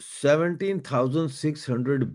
17,600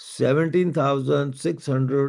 17,600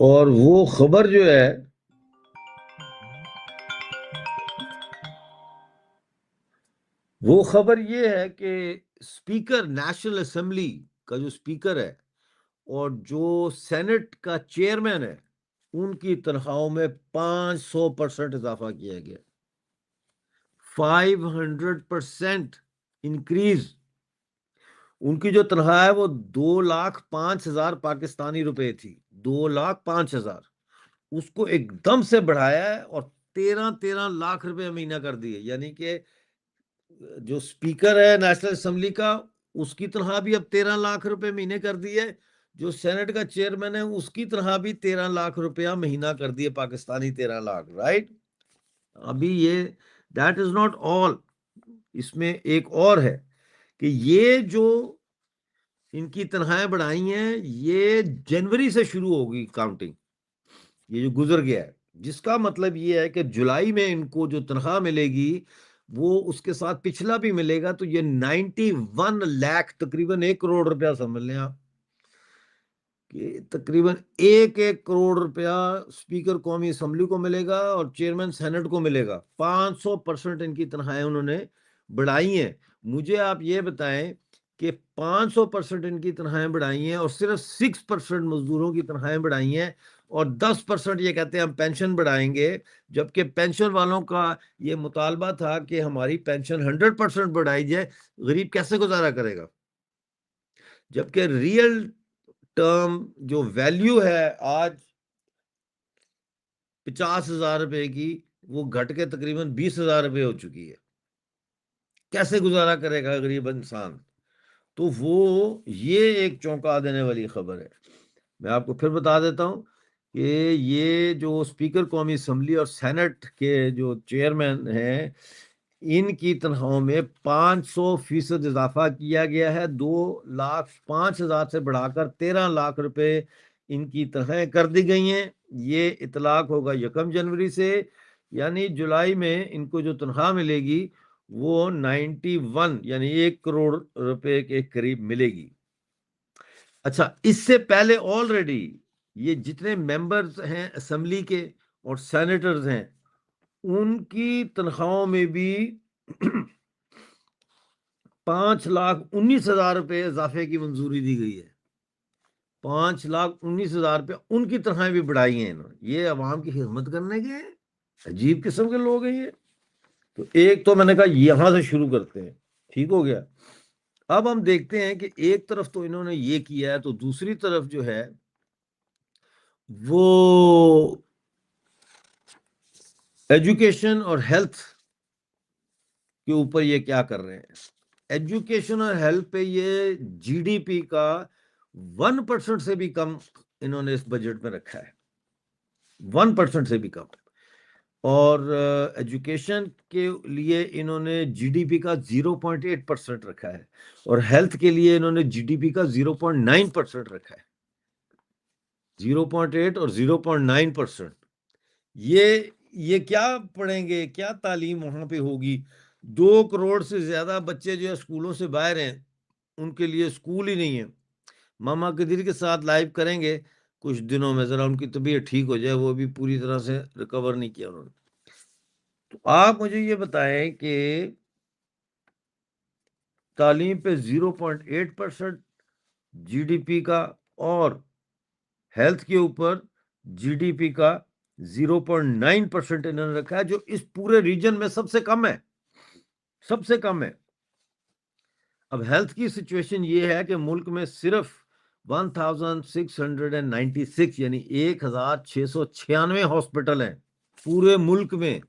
اور وہ خبر جو ہے وہ خبر یہ ہے کہ اسپیکر نیشنل اسمبلی کا جو اسپیکر ہے اور جو سینٹ کا چیئرمین ہے ان کی تنخواہوں میں 500% اضافہ کیا گیا. 500% انکریز. ان کی جو تنخواہ ہے وہ 2,05,000 پاکستانی روپے تھی. 2,05,000 اس کو ایک دم سے بڑھایا ہے اور 13 لاکھ روپے مہینہ کر دیے. یعنی کہ جو اسپیکر ہے نیشنل اسمبلی کا اس کی تنخواہ بھی اب 13 لاکھ روپے مہینے کر دی ہے. جو سینٹ کا چیئرمین ہے اس کی تنخواہ بھی 13 لاکھ روپیہ مہینہ کر دیے پاکستانی. 13 لاکھ رائٹ. ابھی یہ دیٹ از ناٹ آل. اس میں ایک اور ہے کہ یہ جو ان کی تنخواہیں بڑھائی ہیں یہ جنوری سے شروع ہوگی کاؤنٹنگ. یہ جو گزر گیا ہے جس کا مطلب یہ ہے کہ جولائی میں ان کو جو تنخواہ ملے گی وہ اس کے ساتھ پچھلا بھی ملے گا. تو یہ 91 لاکھ تقریباً 1 کروڑ روپیہ سمجھ لیں آپ کہ تقریباً 1 کروڑ روپیہ اسپیکر قومی اسمبلی کو ملے گا اور چیئرمین سینٹ کو ملے گا. 500% ان کی تنخواہیں انہوں نے بڑھائی ہیں. مجھے آپ یہ بتائیں کہ 500% ان کی تنخواہیں بڑھائی ہیں اور صرف 6% مزدوروں کی تنخواہیں بڑھائی ہیں اور 10% یہ کہتے ہیں ہم پینشن بڑھائیں گے. جبکہ پینشن والوں کا یہ مطالبہ تھا کہ ہماری پینشن 100% بڑھائی جائے. غریب کیسے گزارا کرے گا جبکہ ریئل ٹرم جو ویلیو ہے آج 50,000 روپے کی وہ گھٹ کے تقریباً 20,000 روپے ہو چکی ہے. کیسے گزارا کرے گا غریب انسان. تو وہ یہ ایک چونکا دینے والی خبر ہے. میں آپ کو پھر بتا دیتا ہوں کہ یہ جو اسپیکر قومی اسمبلی اور سینٹ کے جو چیئرمین ہیں ان کی تنخواہوں میں 500% اضافہ کیا گیا ہے. 2,05,000 سے بڑھا کر 13 لاکھ روپے ان کی تنخواہیں کر دی گئی ہیں. یہ اطلاق ہوگا 1 جنوری سے. یعنی جولائی میں ان کو جو تنخواہ ملے گی وہ 91 یعنی 1 کروڑ روپے کے قریب ملے گی. اچھا اس سے پہلے آلریڈی یہ جتنے ممبرز ہیں اسمبلی کے اور سینیٹرز ہیں ان کی تنخواہوں میں بھی 5,19,000 روپے اضافے کی منظوری دی گئی ہے. 5,19,000 روپے ان کی تنخواہیں بھی بڑھائی ہیں انہوں نے. یہ عوام کی خدمت کرنے کے عجیب قسم کے لوگ ہیں یہ. تو ایک تو میں نے کہا یہاں سے شروع کرتے ہیں. ٹھیک ہو گیا. اب ہم دیکھتے ہیں کہ ایک طرف تو انہوں نے یہ کیا ہے تو دوسری طرف جو ہے وہ ایجوکیشن اور ہیلتھ کے اوپر یہ کیا کر رہے ہیں. ایجوکیشن اور ہیلتھ پہ یہ جی ڈی پی کا 1% سے بھی کم انہوں نے اس بجٹ میں رکھا ہے. 1% سے بھی کم. اور ایجوکیشن کے لیے انہوں نے جی ڈی پی کا 0.8% رکھا ہے اور ہیلتھ کے لیے انہوں نے جی ڈی پی کا 0.9% رکھا ہے. 0.8 اور 0.9%. یہ کیا پڑھیں گے کیا تعلیم وہاں پہ ہوگی. 2 کروڑ سے زیادہ بچے جو اسکولوں سے باہر ہیں ان کے لیے اسکول ہی نہیں ہے. ماما قدیر کے ساتھ لائیو کریں گے کچھ دنوں میں ذرا ان کی طبیعت ٹھیک ہو جائے. وہ بھی پوری طرح سے ریکور نہیں کیا انہوں نے. تو آپ مجھے یہ بتائیں کہ تعلیم پہ 0.8% جی ڈی پی کا اور ہیلتھ کے اوپر جی ڈی پی کا 0.9% انہوں نے رکھا ہے جو اس پورے ریجن میں سب سے کم ہے. سب سے کم ہے. اب ہیلتھ کی سچویشن یہ ہے کہ ملک میں صرف 1696 یعنی 1,696 ہاسپٹل ہیں پورے ملک میں.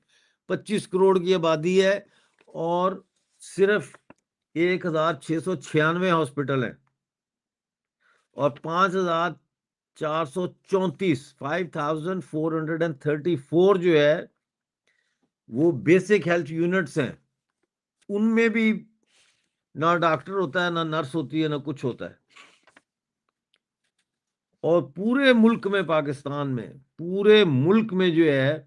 25 کروڑ کی آبادی ہے اور صرف 1,696 ہاسپٹل ہیں اور 5,434 جو ہے وہ بیسک ہیلتھ یونٹس ہیں. ان میں بھی نہ ڈاکٹر ہوتا ہے نہ نرس ہوتی ہے نہ کچھ ہوتا ہے. اور پورے ملک میں پاکستان میں پورے ملک میں جو ہے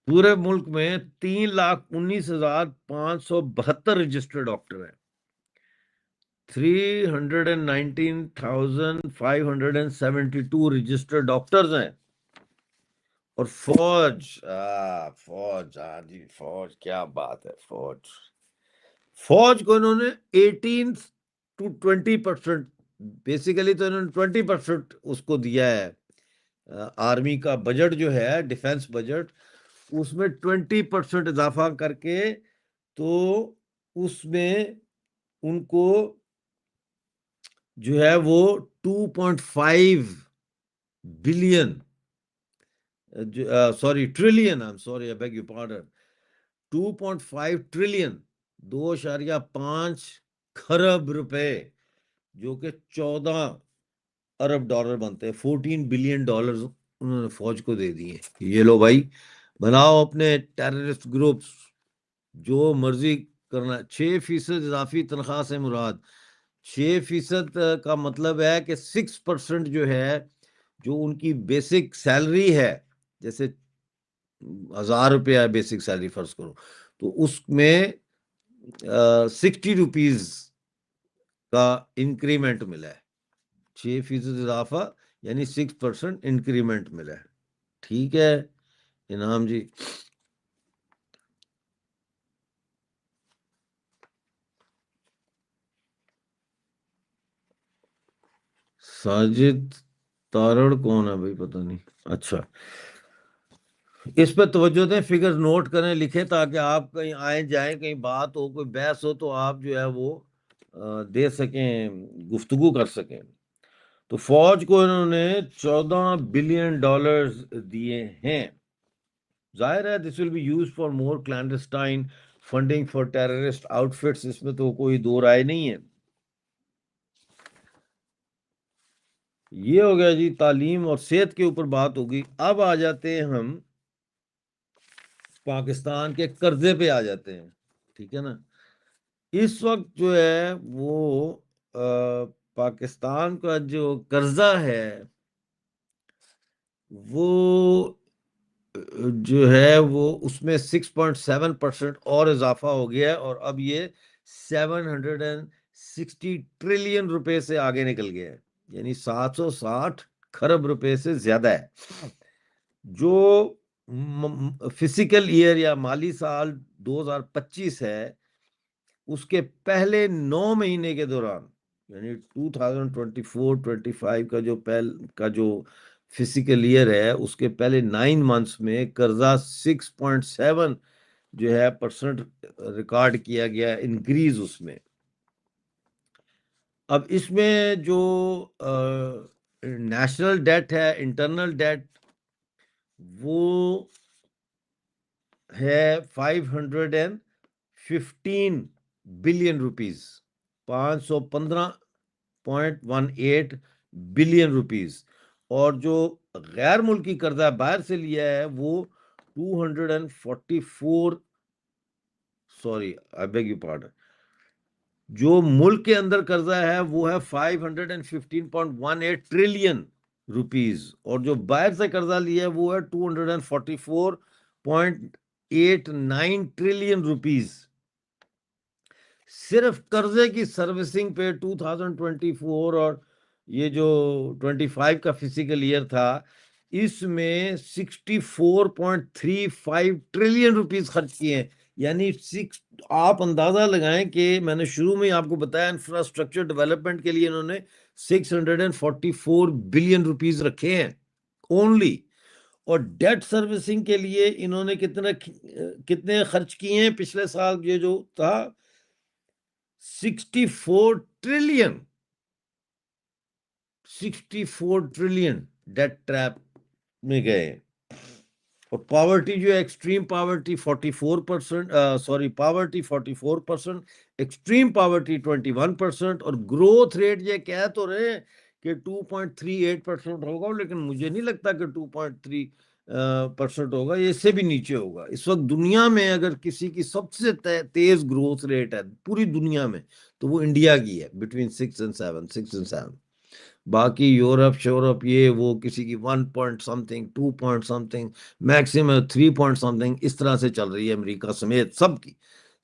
پورے ملک میں 3,19,572 رجسٹرڈ ڈاکٹر ہیں. 319,572 رجسٹرڈ ڈاکٹرز ہیں. اور فوج ہاں جی فوج کیا بات ہے. فوج کو انہوں نے 18 to 20%، بیسیکلی تو انہوں نے 20% اس کو دیا ہے. آرمی کا بجٹ جو ہے ڈیفنس بجٹ، اس میں 20% اضافہ کر کے تو اس میں ان کو جو ہے وہ 2.5 billion trillion, I beg your pardon، 2.5 trillion 2.5 کھرب روپے، جو کہ 14 ارب ڈالر بنتے ہیں. 14 بلین ڈالر انہوں نے فوج کو دے دیے. یہ لو بھائی بناؤ اپنے ٹیررسٹ گروپس جو مرضی کرنا. 6% اضافی تنخواہ سے مراد 6% کا مطلب ہے کہ 6% جو ہے جو ان کی بیسک سیلری ہے، جیسے 1,000 روپیہ بیسک سیلری فرض کرو، تو اس میں 60 روپیز کا انکریمنٹ ملا ہے. 6% اضافہ یعنی 6% انکریمنٹ ملا ہے. ٹھیک ہے انعام جی. ساجد تارڑ کون ہے بھائی؟ پتہ نہیں. اچھا اس پہ توجہ دیں، فگر نوٹ کریں، لکھیں، تاکہ آپ کہیں آئیں جائیں، کہیں بات ہو، کوئی بحث ہو تو آپ جو ہے وہ دے سکیں، گفتگو کر سکیں. تو فوج کو انہوں نے 14 بلین ڈالرز دیے ہیں. ظاہر ہے this will be use for more clandestine funding for terrorist outfits, اس میں تو کوئی دو رائے نہیں ہے. یہ ہو گیا جی تعلیم اور صحت کے اوپر بات ہوگی. اب آ جاتے ہیں ہم پاکستان کے قرضے پہ آ جاتے ہیں. ٹھیک ہے نا. اس وقت جو ہے وہ پاکستان کا جو قرضہ ہے وہ جو ہے وہ اس میں 6.7% اور اضافہ ہو گیا ہے، اور اب یہ 760 ٹریلین روپے سے آگے نکل گیا ہے، یعنی 760 کھرب روپے سے زیادہ ہے. جو فزیکل ایئر یا مالی سال 2025 ہے، اس کے پہلے 9 مہینے کے دوران، یعنی 2024-25 کا جو فزیکل ایئر ہے، اس کے پہلے 9 منتھس میں قرضہ 6.7 جو ہے پرسنٹ ریکارڈ کیا گیا انکریز اس میں. اب اس میں جو نیشنل ڈیٹ ہے، انٹرنل ڈیٹ، وہ ہے 515 بلین روپیز، 515.18 بلین روپیز. اور جو غیر ملکی قرضہ باہر سے لیا ہے وہ 244 I beg your pardon، جو ملک کے اندر قرضہ ہے وہ ہے 515.18 ٹریلین روپیز، اور جو باہر سے قرضہ لیا ہے وہ ہے 244.89 ٹریلین روپیز. صرف قرضے کی سروسنگ پہ 2024 اور یہ جو 25 کا فزیکل ایئر تھا، اس میں 64.35 ٹریلین روپیز خرچ کیے ہیں. یعنی آپ اندازہ لگائیں کہ میں نے شروع میں آپ کو بتایا انفراسٹرکچر ڈیولپمنٹ کے لیے انہوں نے 644 بلین روپیز رکھے ہیں اونلی. اور ڈیٹ سروسنگ کے لیے انہوں نے کتنے خرچ کیے ہیں پچھلے سال؟ یہ جو تھا 64 ٹریلین ڈیٹ ٹریپ میں گئے. اور پاورٹی جو ہے ایکسٹریم پاورٹی 44%، ایکسٹریم پاورٹی 21%، اور گروتھ ریٹ یہ کہہ تو رہے ہیں کہ 2.38% ہوگا، لیکن مجھے نہیں لگتا کہ 2.3% ہوگا، یہ اس سے بھی نیچے ہوگا. اس وقت دنیا میں اگر کسی کی سب سے تیز گروتھ ریٹ ہے پوری دنیا میں تو وہ انڈیا کی ہے، بٹوین 6 and 7. باقی یورپ یہ وہ کسی کی 1 point something, 2 point something, maximum 3 point something, اس طرح سے چل رہی ہے. امریکہ سمیت سب کی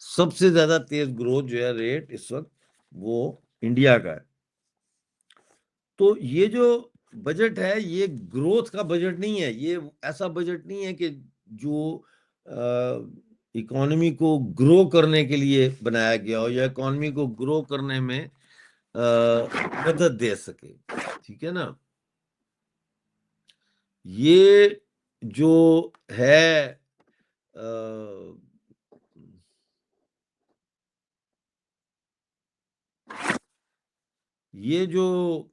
سب سے زیادہ تیز گروتھ جو ہے ریٹ اس وقت وہ انڈیا کا ہے۔ تو یہ جو بجٹ ہے یہ گروتھ کا بجٹ نہیں ہے، یہ ایسا بجٹ نہیں ہے کہ جو اکانومی کو گرو کرنے کے لیے بنایا گیا ہو یا اکانومی کو گرو کرنے میں مدد دے سکے، ٹھیک ہے نا۔ یہ جو ہے یہ جو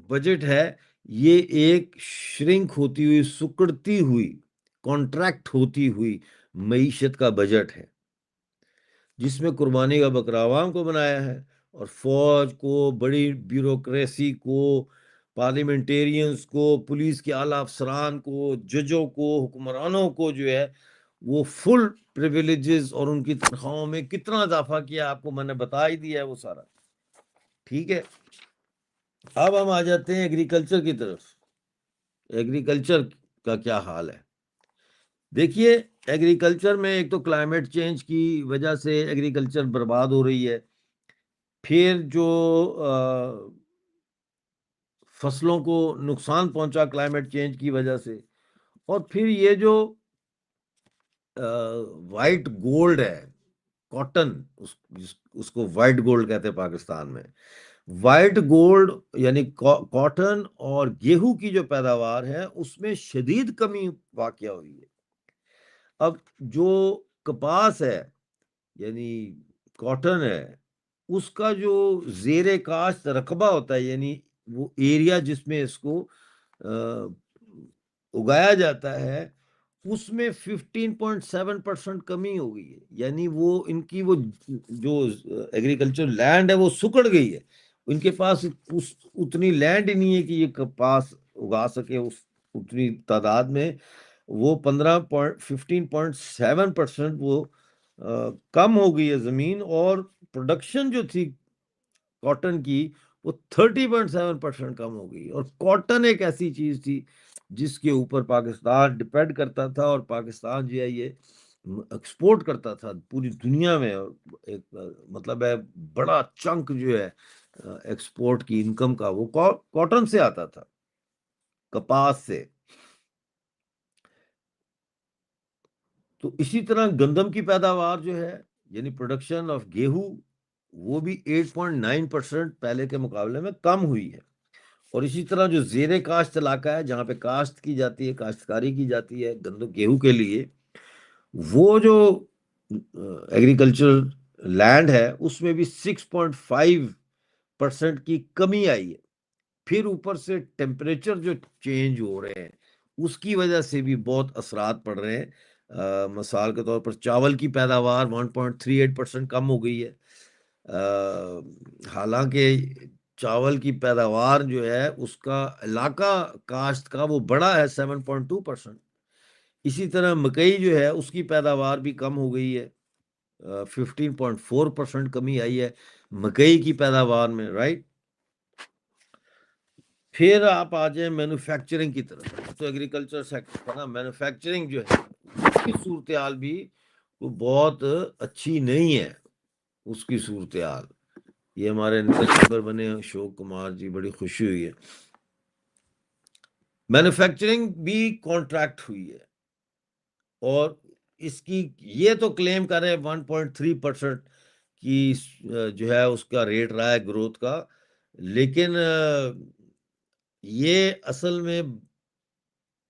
بجٹ ہے یہ ایک شرنک ہوتی ہوئی، سکڑتی ہوئی، کانٹریکٹ ہوتی ہوئی معیشت کا بجٹ ہے، جس میں قربانی کا بکرا عوام کو بنایا ہے، اور فوج کو، بڑی بیوروکریسی کو، پارلیمنٹیرینز کو، پولیس کے اعلیٰ افسران کو، ججوں کو، حکمرانوں کو جو ہے وہ فل پریویلیجز اور ان کی تنخواہوں میں کتنا اضافہ کیا آپ کو میں نے بتا ہی دیا ہے وہ سارا، ٹھیک ہے۔ اب ہم آ جاتے ہیں ایگریکلچر کی طرف۔ ایگریکلچر کا کیا حال ہے؟ دیکھیے، ایگریکلچر میں ایک تو کلائمیٹ چینج کی وجہ سے ایگریکلچر برباد ہو رہی ہے، پھر جو فصلوں کو نقصان پہنچا کلائمیٹ چینج کی وجہ سے، اور پھر یہ جو وائٹ گولڈ ہے، کاٹن، اس کو وائٹ گولڈ کہتے ہیں پاکستان میں، وائٹ گولڈ یعنی کاٹن اور گیہوں کی جو پیداوار ہے اس میں شدید کمی واقع ہوئی ہے۔ اب جو کپاس ہے یعنی کاٹن ہے، اس کا جو زیر کاشت رقبہ ہوتا ہے، یعنی وہ ایریا جس میں اس کو اگایا جاتا ہے، اس میں 15.7% کمی ہو گئی ہے، یعنی وہ ان کی وہ جو ایگریکلچر لینڈ ہے وہ سکڑ گئی ہے، ان کے پاس اتنی لینڈ ہی نہیں ہے کہ یہ کپاس اگا سکے اتنی تعداد میں۔ وہ 15.7% وہ کم ہو گئی ہے زمین، اور پروڈکشن جو تھی کاٹن کی وہ 30.7% کم ہو گئی، اور کاٹن ایک ایسی چیز تھی جس کے اوپر پاکستان ڈپینڈ کرتا تھا، اور پاکستان جو ہے یہ ایکسپورٹ کرتا تھا پوری دنیا میں، ایک مطلب ہے بڑا چنک جو ہے ایکسپورٹ کی انکم کا وہ کاٹن سے آتا تھا، کپاس سے۔ تو اسی طرح گندم کی پیداوار جو ہے یعنی پروڈکشن آف گیہوں، وہ بھی 8.9% پہلے کے مقابلے میں کم ہوئی ہے، اور اسی طرح جو زیر کاشت علاقہ ہے جہاں پہ کاشت کی جاتی ہے، کاشتکاری کی جاتی ہے گندم گیہوں کے لیے، وہ جو ایگریکلچر لینڈ ہے اس میں بھی 6.5% کی کمی آئی ہے۔ پھر اوپر سے ٹیمپریچر جو چینج ہو رہے ہیں اس کی وجہ سے بھی بہت اثرات پڑ رہے ہیں۔ مثال کے طور پر چاول کی پیداوار 1.38% کم ہو گئی ہے، حالانکہ چاول کی پیداوار جو ہے اس کا علاقہ کاشت کا وہ بڑا ہے 7.2%۔ اسی طرح مکئی جو ہے اس کی پیداوار بھی کم ہو گئی ہے، 15.4% کمی آئی ہے مکئی کی پیداوار میں، رائٹ۔ پھر آپ آ جائیں مینوفیکچرنگ کی طرف، تو ایگریکلچر سیکٹر نا مینوفیکچرنگ جو ہے اس کی صورتحال بھی بہت اچھی نہیں ہے، اس کی صورتحال۔ یہ ہمارے ممبر بنے اشوک کمار جی، بڑی خوشی ہوئی ہے۔ مینوفیکچرنگ بھی کانٹریکٹ ہوئی ہے، اور اس کی یہ تو کلیم کر رہے 1.3% کی جو ہے اس کا ریٹ رہا ہے گروتھ کا، لیکن یہ اصل میں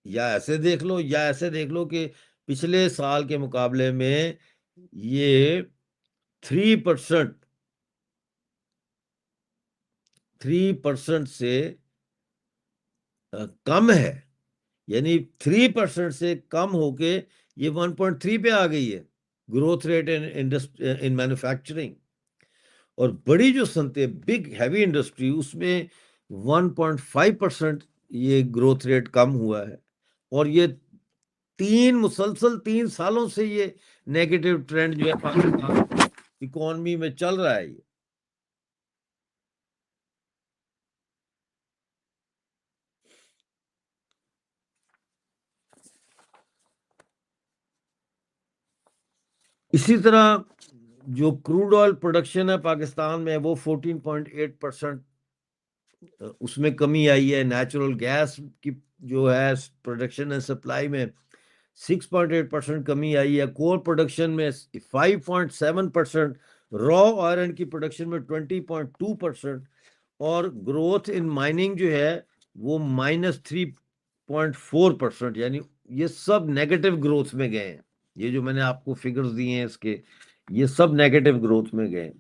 یا ایسے دیکھ لو یا ایسے دیکھ لو کہ پچھلے سال کے مقابلے میں یہ 3% سے کم ہے، یعنی 3% سے کم ہو کے یہ 1.3 پہ آ گئی ہے گروتھ ریٹ ان مینوفیکچرنگ۔ اور بڑی جو صنعتیں بگ ہیوی انڈسٹری اس میں 1.5% یہ گروتھ ریٹ کم ہوا ہے، اور یہ مسلسل 3 سالوں سے یہ نیگیٹو ٹرینڈ جو ہے پاکستان اکانومی میں چل رہا ہے۔ یہ اسی طرح جو کروڈ آئل پروڈکشن ہے پاکستان میں وہ 14.8%، اس میں کمی آئی ہے. نیچرل گیس کی جو ہے پروڈکشن ہے سپلائی میں 6.8% کمی آئی ہے. کول پروڈکشن میں 5.7%، را آئرن کی پروڈکشن میں 20.2%، اور گروتھ ان مائننگ جو ہے وہ -3.4%. یعنی یہ سب نیگیٹو گروتھ میں گئے ہیں. یہ جو میں نے آپ کو فگرز دیے ہیں اس کے، یہ سب نیگیٹو گروتھ میں گئے.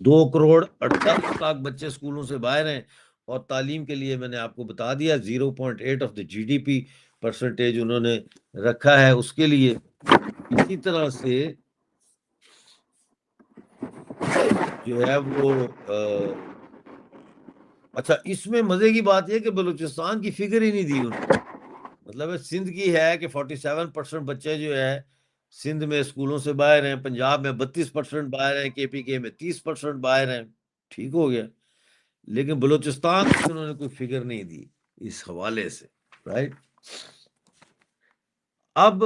2.48 کروڑ بچے اسکولوں سے باہر ہیں، اور تعلیم کے لیے میں نے آپ کو بتا دیا 0.8 آف دا GDP پرسنٹیج انہوں نے رکھا ہے اس کے لیے. اسی طرح سے جو ہے وہ اچھا، اس میں مزے کی بات یہ کہ بلوچستان کی فگر ہی نہیں دی انہوں نے. مطلب ہے سندھ کی ہے کہ 47% بچے جو ہے سندھ میں اسکولوں سے باہر ہیں، پنجاب میں 32% باہر ہیں، KPK میں 30% باہر ہیں. ٹھیک ہو گیا. لیکن بلوچستان کی انہوں نے کوئی فگر نہیں دی اس حوالے سے، رائٹ. اب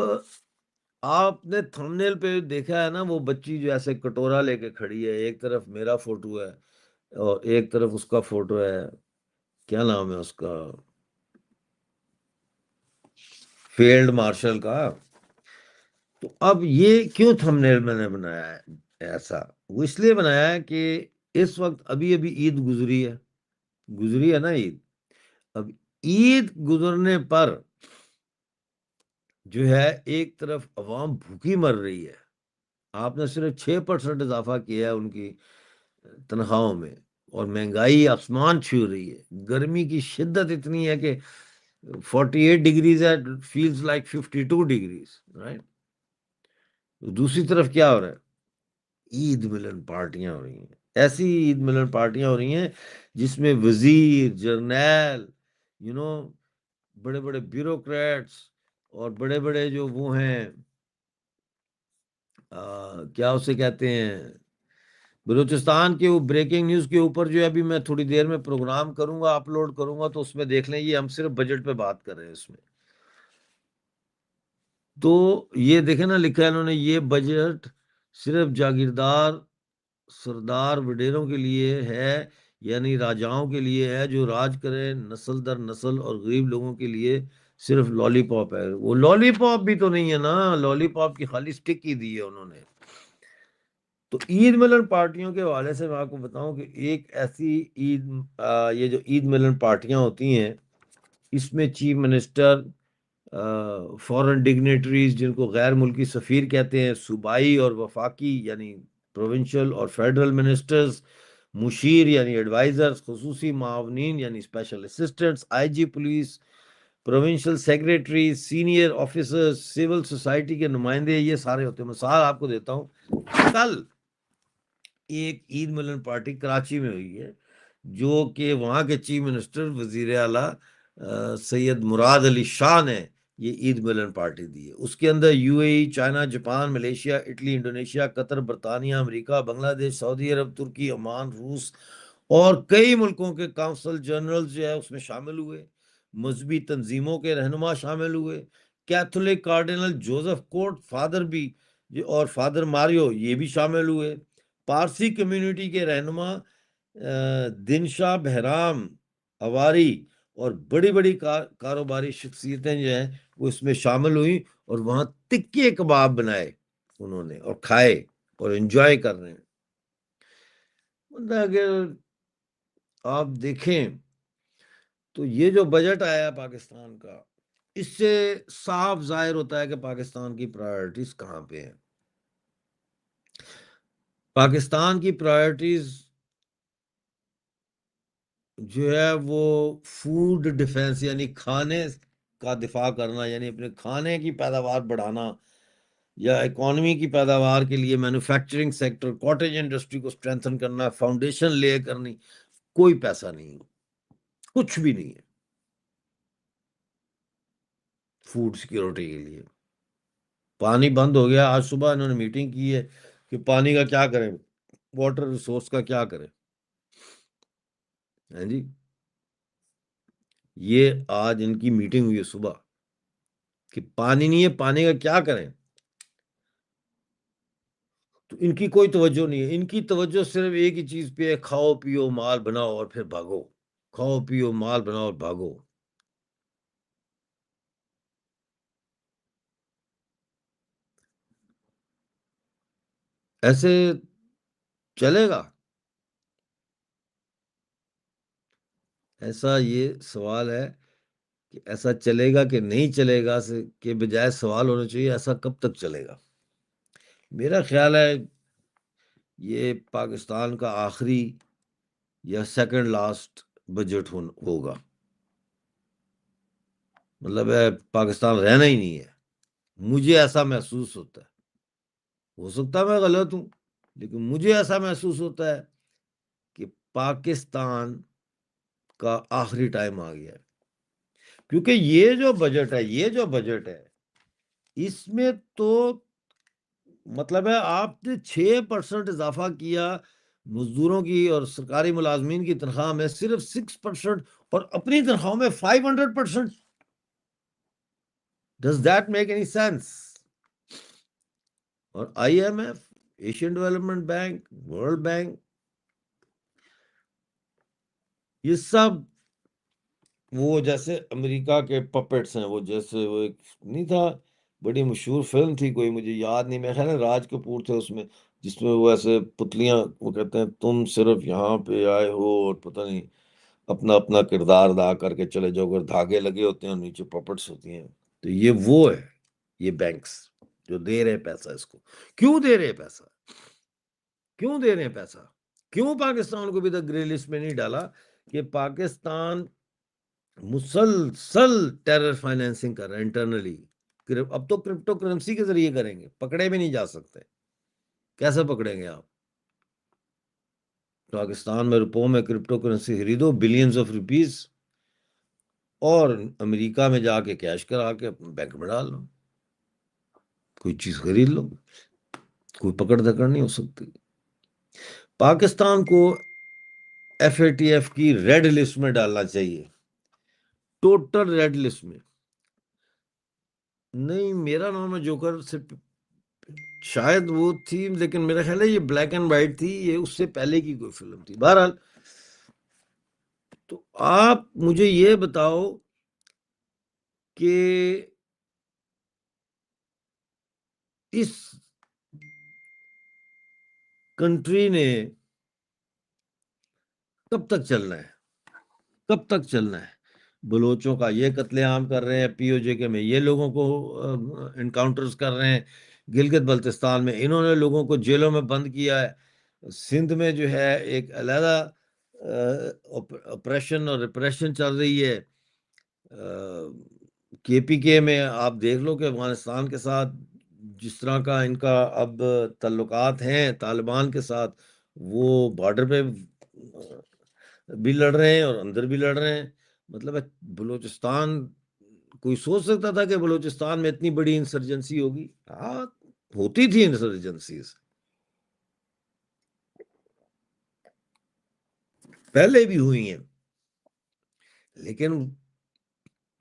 آپ نے تھمبنیل پہ دیکھا ہے نا، وہ بچی جو ایسے کٹورا لے کے کھڑی ہے، ایک طرف میرا فوٹو ہے اور ایک طرف اس کا فوٹو ہے. کیا نام ہے اس کا؟ فیلڈ مارشل کا. تو اب یہ کیوں تھمبنیل میں نے بنایا ہے ایسا؟ وہ اس لیے بنایا ہے کہ اس وقت ابھی عید گزری ہے نا عید. اب عید گزرنے پر جو ہے ایک طرف عوام بھوکی مر رہی ہے. آپ نے صرف 6% اضافہ کیا ہے ان کی تنخواہوں میں، اور مہنگائی آسمان چھو رہی ہے. گرمی کی شدت اتنی ہے کہ 48 ڈگریز ہے، فیلز لائک 52 ڈگریز، رائٹ. دوسری طرف کیا ہو رہا ہے؟ عید ملن پارٹیاں ہو رہی ہیں. ایسی عید ملن پارٹیاں ہو رہی ہیں جس میں وزیر، جرنیل، بڑے بڑے بیوروکریٹس اور بڑے بڑے جو وہ ہیں، کیا اسے کہتے ہیں، بلوچستان کے وہ بریکنگ نیوز کے اوپر جو ہے ابھی میں تھوڑی دیر میں پروگرام کروں گا، اپلوڈ کروں گا، تو اس میں دیکھ لیں. یہ ہم صرف بجٹ پہ بات کر رہے ہیں اس میں. تو یہ دیکھیں نا، لکھا ہے انہوں نے، یہ بجٹ صرف جاگیردار سردار وڈیروں کے لیے ہے، یعنی راجاؤں کے لیے ہے جو راج کریں نسل در نسل، اور غریب لوگوں کے لیے صرف لالی پاپ ہے. وہ لالی پاپ بھی تو نہیں ہے نا، لالی پاپ کی خالی سٹک ہی دی ہے انہوں نے. تو عید ملن پارٹیوں کے حوالے سے میں آپ کو بتاؤں کہ ایک ایسی یہ جو عید ملن پارٹیاں ہوتی ہیں، اس میں چیف منسٹر، فورن ڈگنیٹریز جن کو غیر ملکی سفیر کہتے ہیں، صوبائی اور وفاقی یعنی پروونشل اور فیڈرل منسٹرز، مشیر یعنی ایڈوائزرز، خصوصی معاونین یعنی special assistants, IG police, provincial secretary, senior officers, civil society کے نمائندے، یہ سارے ہوتے ہیں. مثال آپ کو دیتا ہوں، کل ایک عید ملن پارٹی کراچی میں ہوئی ہے، جو کہ وہاں کے چیف منسٹر وزیر اعلیٰ سید مراد علی شاہ نے یہ عید ملن پارٹی دی ہے. اس کے اندر UAE، China, Japan, Malaysia, Italy, Indonesia, Qatar, برطانیہ، امریکہ، بنگلہ دیش، سعودی عرب، ترکی، عمان، روس اور کئی ملکوں کے کونسل جنرل جو ہے اس میں شامل ہوئے. مذہبی تنظیموں کے رہنما شامل ہوئے. کیتھولک کارڈینل جوزف کوٹ فادر بھی، اور فادر ماریو، یہ بھی شامل ہوئے. پارسی کمیونٹی کے رہنما دنشا بہرام اواری اور بڑی بڑی کاروباری شخصیتیں جو ہیں وہ اس میں شامل ہوئیں، اور وہاں تکے کباب بنائے انہوں نے اور کھائے اور انجوائے کر رہے ہیں. اگر آپ دیکھیں تو یہ جو بجٹ آیا ہے پاکستان کا، اس سے صاف ظاہر ہوتا ہے کہ پاکستان کی پرائورٹیز کہاں پہ ہیں. پاکستان کی پرائورٹیز جو ہے وہ فوڈ ڈیفینس یعنی کھانے کا دفاع کرنا، یعنی اپنے کھانے کی پیداوار بڑھانا، یا اکانومی کی پیداوار کے لیے مینوفیکچرنگ سیکٹر، کاٹیج انڈسٹری کو سٹرینتھن کرنا، فاؤنڈیشن لے کرنی. کوئی پیسہ نہیں ہے، کچھ بھی نہیں ہے فوڈ سیکیورٹی کے لیے. پانی بند ہو گیا. آج صبح انہوں نے میٹنگ کی ہے کہ پانی کا کیا کریں، واٹر ریسورس کا کیا کریں. ہاں جی، یہ آج ان کی میٹنگ ہوئی ہے صبح کہ پانی نہیں ہے، پانی کا کیا کریں. تو ان کی کوئی توجہ نہیں ہے، ان کی توجہ صرف ایک ہی چیز پہ ہے، کھاؤ پیو مال بناؤ اور پھر بھاگو، کھاؤ پیو مال بناؤ اور بھاگو۔ ایسے چلے گا؟ ایسا یہ سوال ہے کہ ایسا چلے گا کہ نہیں چلے گا سے کے بجائے سوال ہونا چاہیے ایسا کب تک چلے گا؟ میرا خیال ہے یہ پاکستان کا آخری یا سیکنڈ لاسٹ بجٹ ہوگا، مطلب ہے پاکستان رہنا ہی نہیں ہے، مجھے ایسا محسوس ہوتا ہے، ہو سکتا ہے میں غلط ہوں، لیکن مجھے ایسا محسوس ہوتا ہے کہ پاکستان کا آخری ٹائم آ گیا ہے، کیونکہ یہ جو بجٹ ہے اس میں تو مطلب ہے آپ نے 6% اضافہ کیا مزدوروں کی اور سرکاری ملازمین کی تنخواہ میں، صرف 6%، اور اپنی تنخواہوں میں 500%. Does that make any sense? اور I M F, Asian development bank, world bank, یہ سب وہ جیسے امریکہ کے پپٹس ہیں، وہ جیسے وہ ایک نہیں تھا، بڑی مشہور فلم تھی کوئی، مجھے یاد نہیں، میں خیال ہے راج کپور تھے اس میں، جس میں وہ ایسے پتلیاں، وہ کہتے ہیں تم صرف یہاں پہ آئے ہو اور پتہ نہیں اپنا اپنا کردار ادا کر کے چلے جاؤ، اگر دھاگے لگے ہوتے ہیں اور نیچے پپٹس ہوتی ہیں، تو یہ وہ ہے، یہ بینکس جو دے رہے پیسہ اس کو، کیوں دے رہے پیسہ؟ کیوں دے رہے ہیں پیسہ؟ کیوں پاکستان کو بھی تک گرے لسٹ میں نہیں ڈالا؟ کہ پاکستان مسلسل ٹیرر فائنینسنگ کر رہا ہے انٹرنلی، اب تو کرپٹو کرنسی کے ذریعے کریں گے، پکڑے بھی نہیں جا سکتے، کیسے پکڑیں گے آپ؟ پاکستان میں روپوں میں کرپٹو کرنسی خریدو بلینز آف روپیز، اور امریکہ میں جا کے کیش کرا کے اپنے بینک میں ڈال لو، کوئی چیز خرید لو، کوئی پکڑ دکڑ نہیں ہو سکتی۔ پاکستان کو ایف اے ٹی ایف کی ریڈ لسٹ میں ڈالنا چاہیے، ٹوٹل ریڈ لسٹ میں۔ نہیں، میرا نام ہے جوکر سے شاید وہ تھی، لیکن میرا خیال ہے یہ بلیک اینڈ وائٹ تھی، یہ اس سے پہلے کی کوئی فلم تھی، بہرحال۔ تو آپ مجھے یہ بتاؤ کہ اس کنٹری نے کب تک چلنا ہے؟ کب تک چلنا ہے؟ بلوچوں کا یہ قتل عام کر رہے ہیں، پی او جے کے میں یہ لوگوں کو انکاؤنٹرز کر رہے ہیں، گلگت بلتستان میں انہوں نے لوگوں کو جیلوں میں بند کیا ہے، سندھ میں جو ہے ایک علیحدہ آپریشن اور ریپریشن چل رہی ہے، کے پی کے میں آپ دیکھ لو کہ افغانستان کے ساتھ جس طرح کا ان کا اب تعلقات ہیں طالبان کے ساتھ، وہ بارڈر پہ بھی لڑ رہے ہیں اور اندر بھی لڑ رہے ہیں، مطلب ہے بلوچستان، کوئی سوچ سکتا تھا کہ بلوچستان میں اتنی بڑی انسرجنسی ہوگی؟ ہاں، ہوتی تھی انسرجنسیز، پہلے بھی ہوئی ہیں، لیکن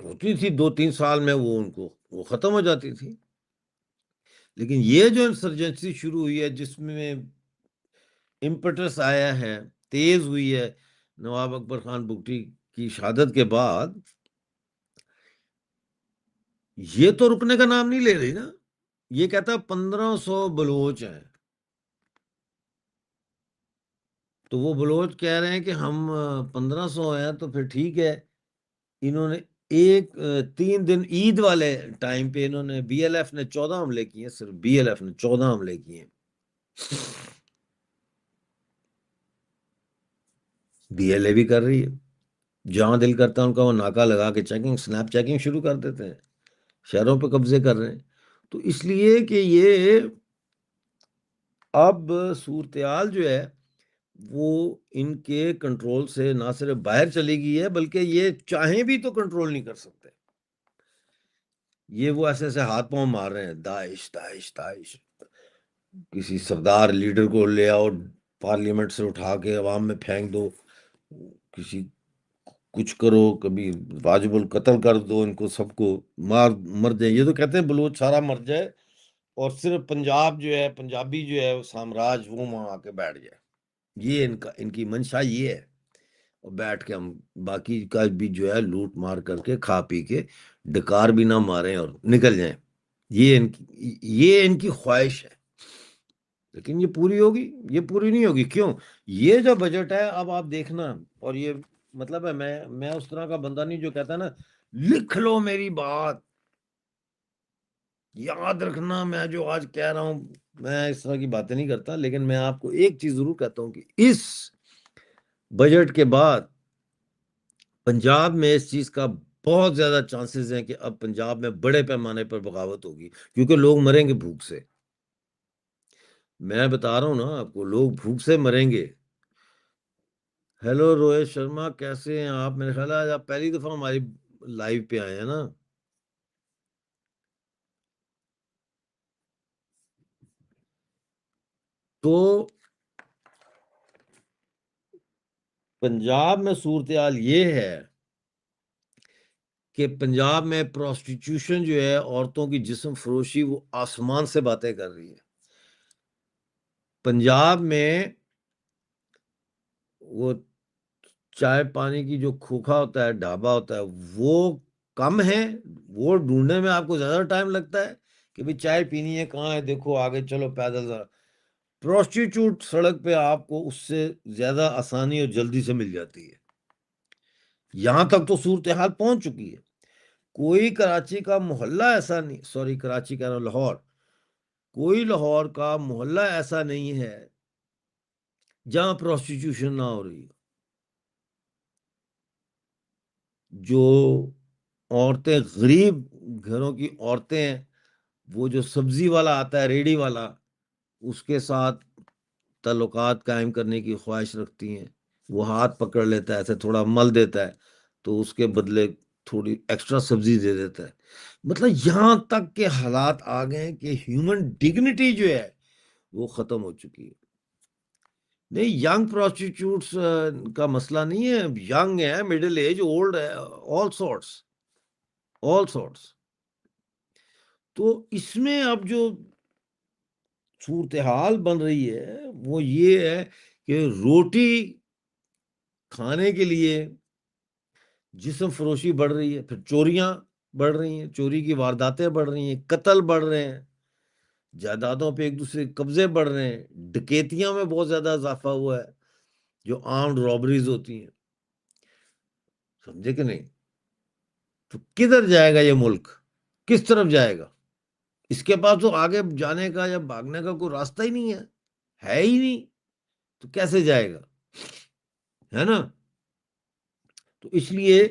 ہوتی تھی 2-3 سال میں، وہ ان کو وہ ختم ہو جاتی تھی۔ لیکن یہ جو انسرجنسی شروع ہوئی ہے، جس میں امپٹس آیا ہے، تیز ہوئی ہے نواب اکبر خان بگٹی کی شہادت کے بعد، یہ تو رکنے کا نام نہیں لے رہی نا۔ یہ کہتا 1500 بلوچ ہیں، تو وہ بلوچ کہہ رہے ہیں کہ ہم 1500 ہیں، تو پھر ٹھیک ہے، انہوں نے 3 دن عید والے ٹائم پہ انہوں نے بی ایل ایف نے 14 حملے کیے ہیں، صرف بی ایل ایف نے 14 حملے کیے ہیں، بی ایل اے بھی کر رہی ہے، جہاں دل کرتا ہے ان کا وہ ناکہ لگا کے چیکنگ، سنیپ چیکنگ شروع کر دیتے ہیں، شہروں پہ قبضے کر رہے ہیں۔ تو اس لیے کہ یہ اب صورتحال جو ہے وہ ان کے کنٹرول سے نہ صرف باہر چلی گئی ہے، بلکہ یہ چاہیں بھی تو کنٹرول نہیں کر سکتے، یہ وہ ایسے ایسے ہاتھ پاؤں مار رہے ہیں، داعش داعش داعش، کسی سردار لیڈر کو لے آؤ پارلیمنٹ سے اٹھا کے عوام میں پھینک دو، کسی کچھ کرو، کبھی واجب القتل کر دو، ان کو سب کو مر جائے، یہ تو کہتے ہیں بلوچ سارا مر جائے اور صرف پنجاب جو ہے، پنجابی جو ہے سامراج، وہ وہاں آ کے بیٹھ جائے. یہ ان کی منشا یہ ہے. اور بیٹھ کے ہم باقی کا بھی جو ہے لوٹ مار کر کے کھا پی کے ڈکار بھی نہ ماریں اور نکل جائیں. یہ ان کی خواہش ہے. لیکن یہ پوری ہوگی؟ یہ پوری نہیں ہوگی. کیوں؟ یہ جو بجٹ ہے، اب آپ دیکھنا، اور یہ مطلب ہے، میں اس طرح کا بندہ نہیں جو کہتا ہے نا لکھ لو میری بات، یاد رکھنا میں جو آج کہہ رہا ہوں. میں اس طرح کی باتیں نہیں کرتا. لیکن میں آپ کو ایک چیز ضرور کہتا ہوں کہ اس بجٹ کے بعد پنجاب میں اس چیز کا بہت زیادہ چانسز ہیں کہ اب پنجاب میں بڑے پیمانے پر بغاوت ہوگی، کیونکہ لوگ مریں گے بھوک سے. میں بتا رہا ہوں نا آپ کو، لوگ بھوک سے مریں گے. ہیلو روہت شرما، کیسے ہیں آپ؟ میرے خیال ہے آج آپ پہلی دفعہ ہماری لائیو پہ آئے ہیں نا. تو پنجاب میں صورتحال یہ ہے کہ پنجاب میں پروسٹیٹیوشن جو ہے، عورتوں کی جسم فروشی، وہ آسمان سے باتیں کر رہی ہے. پنجاب میں وہ چائے پانی کی جو کھوکھا ہوتا ہے، ڈھابا ہوتا ہے، وہ کم ہے. وہ ڈھونڈنے میں آپ کو زیادہ ٹائم لگتا ہے کہ بھئی چائے پینی ہے، کہاں ہے، دیکھو آگے چلو پیدل ذرا. پروسٹیٹیوٹ سڑک پہ آپ کو اس سے زیادہ آسانی اور جلدی سے مل جاتی ہے. یہاں تک تو صورتحال پہنچ چکی ہے. کوئی کراچی کا محلہ ایسا نہیں، سوری کراچی کہہ رہا ہوں، لاہور، کوئی لاہور کا محلہ ایسا نہیں ہے جہاں پروسٹیٹیوشن نہ ہو رہی. جو عورتیں، غریب گھروں کی عورتیں ہیں، وہ جو سبزی والا آتا ہے، ریڑھی والا، اس کے ساتھ تعلقات قائم کرنے کی خواہش رکھتی ہیں. وہ ہاتھ پکڑ لیتا ہے، ایسے تھوڑا مل دیتا ہے، تو اس کے بدلے تھوڑی ایکسٹرا سبزی دے دیتا ہے. مطلب یہاں تک کے حالات آ گئے ہیں کہ ہیومن ڈگنیٹی جو ہے وہ ختم ہو چکی ہے. نہیں، ینگ پروسٹیٹیوٹس کا مسئلہ نہیں ہے. ینگ ہے، مڈل ایج، اولڈ ہے، آل سارٹس، آل سارٹس. تو اس میں اب جو صورتحال بن رہی ہے وہ یہ ہے کہ روٹی کھانے کے لیے جسم فروشی بڑھ رہی ہے، پھر چوریاں بڑھ رہی ہیں، چوری کی وارداتیں بڑھ رہی ہیں، قتل بڑھ رہے ہیں، جائیدادوں پہ ایک دوسرے کے قبضے بڑھ رہے ہیں، ڈکیتیاں میں بہت زیادہ اضافہ ہوا ہے، جو آرمڈ رابریز ہوتی ہیں. سمجھے کہ نہیں؟ تو کدھر جائے گا یہ ملک؟ کس طرف جائے گا؟ اس کے پاس تو آگے جانے کا یا بھاگنے کا کوئی راستہ ہی نہیں ہے ہی نہیں. تو کیسے جائے گا؟ ہے نا. تو اس لیے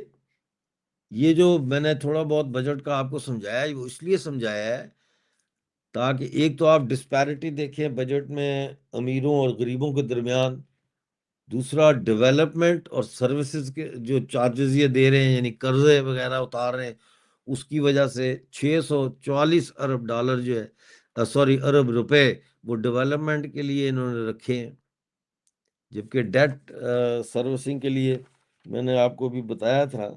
یہ جو میں نے تھوڑا بہت بجٹ کا آپ کو سمجھایا ہے، وہ اس لیے سمجھایا ہے تاکہ ایک تو آپ ڈسپیرٹی دیکھیں بجٹ میں امیروں اور غریبوں کے درمیان. دوسرا، ڈیولپمنٹ اور سروسز کے جو چارجز یہ دے رہے ہیں، یعنی قرضے وغیرہ اتار رہے ہیں، اس کی وجہ سے 644 ارب ڈالر جو ہے، سوری ارب روپے، وہ ڈیولپمنٹ کے لیے انہوں نے رکھے ہیں. جبکہ ڈیٹ سروسنگ کے لیے میں نے آپ کو بھی بتایا تھا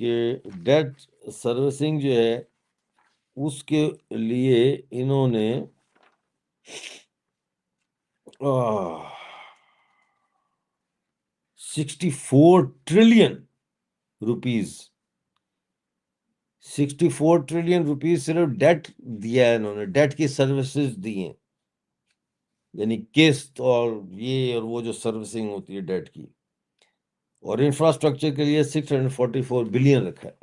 کہ ڈیٹ سروسنگ جو ہے اس کے لیے انہوں نے 64 ٹریلین روپیز 64 ٹریلین روپیز صرف ڈیٹ دیا ہے انہوں نے، ڈیٹ کی سروسز دی ہیں، یعنی قسط اور یہ اور وہ جو سروسنگ ہوتی ہے ڈیٹ کی. اور انفراسٹرکچر کے لیے 644 بلین رکھا ہے.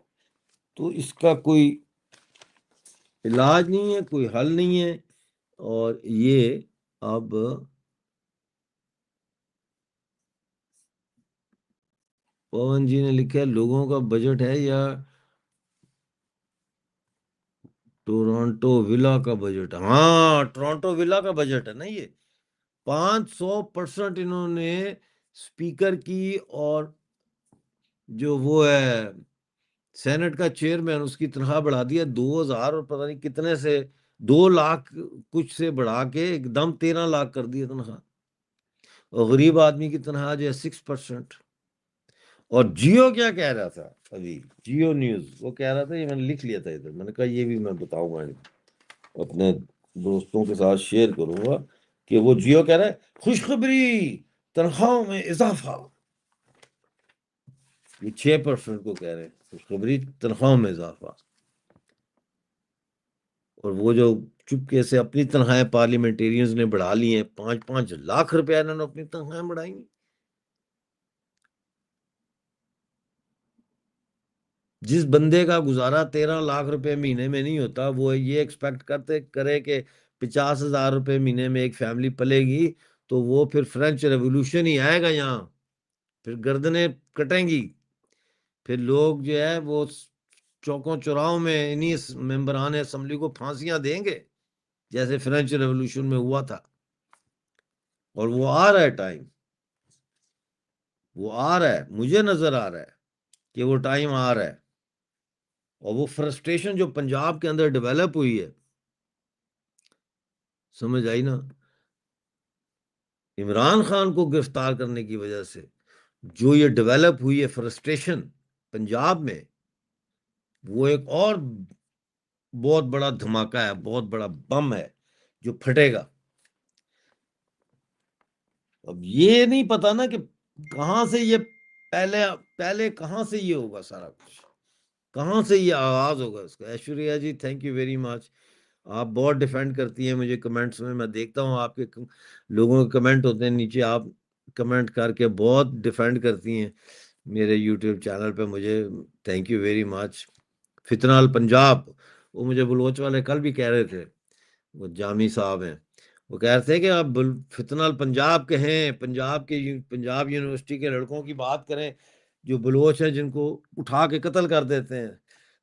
تو اس کا کوئی علاج نہیں ہے، کوئی حل نہیں ہے. اور یہ اب پون جی نے لکھا ہے لوگوں کا بجٹ ہے یا ٹورانٹو ولا کا بجٹ؟ ہاں، ٹورانٹو ولا کا بجٹ ہے نا یہ. 500% انہوں نے اسپیکر کی اور جو وہ ہے سینٹ کا چیئرمین، اس کی تنخواہ بڑھا دیا 2000 اور پتہ نہیں کتنے سے 2 لاکھ کچھ سے بڑھا کے ایک دم 13 لاکھ کر دیا تنخواہ. اور غریب آدمی کی تنخواہ جو ہے 6%. اور جیو کیا کہہ رہا تھا ابھی، جیو نیوز وہ کہہ رہا تھا، یہ میں نے لکھ لیا تھا ادھر، میں نے کہا یہ بھی میں بتاؤں گا اپنے دوستوں کے ساتھ شیئر کروں گا کہ وہ جیو کہہ رہا ہے خوشخبری تنخواہوں میں اضافہ، یہ 6% کو کہہ رہے ہیں خوشخبری تنخواہوں میں اضافہ، اور وہ جو چپکے سے اپنی تنخواہیں پارلیمنٹیرینز نے بڑھا لی ہیں، 5,5 لاکھ انہوں نے اپنی تنخواہیں بڑھائی ہیں۔ جس بندے کا گزارا 13 لاکھ مہینے میں نہیں ہوتا، وہ یہ ایکسپیکٹ کرے کہ 50,000 مہینے میں ایک فیملی پلے گی، تو وہ پھر فرینچ ریولوشن ہی آئے گا یہاں، پھر گردنیں کٹیں گی، پھر لوگ جو ہے وہ چوکوں چوراہوں میں انہی ممبران اسمبلی کو پھانسیاں دیں گے، جیسے فرینچ ریولوشن میں ہوا تھا۔ اور وہ آ رہا ہے ٹائم، وہ آ رہا ہے، مجھے نظر آ رہا ہے کہ وہ ٹائم آ رہا ہے، اور وہ فرسٹریشن جو پنجاب کے اندر ڈیولپ ہوئی ہے، سمجھ آئی نا، عمران خان کو گرفتار کرنے کی وجہ سے جو یہ ڈیولپ ہوئی ہے فرسٹریشن پنجاب میں، وہ ایک اور بہت بڑا دھماکہ ہے، بہت بڑا بم ہے جو پھٹے گا۔ اب یہ نہیں پتا نا کہ کہاں سے یہ پہلے کہاں سے یہ ہوگا، سارا کچھ کہاں سے یہ آغاز ہوگا اس کا۔ ایشوریا جی تھینک یو ویری مچ، آپ بہت ڈیفینڈ کرتی ہیں مجھے کمنٹس میں دیکھتا ہوں آپ کے لوگوں کے کمنٹ ہوتے ہیں نیچے، آپ کمنٹ کر کے بہت ڈیفینڈ کرتی ہیں میرے یوٹیوب چینل پہ، مجھے تھینک یو ویری مچ۔ فتنہ پنجاب، وہ مجھے بلوچ والے کل بھی کہہ رہے تھے، وہ جامی صاحب ہیں، وہ کہہ رہے تھے کہ آپ فتنہ پنجاب کے ہیں، پنجاب یونیورسٹی کے لڑکوں کی بات کریں جو بلوچ ہیں جن کو اٹھا کے قتل کر دیتے ہیں۔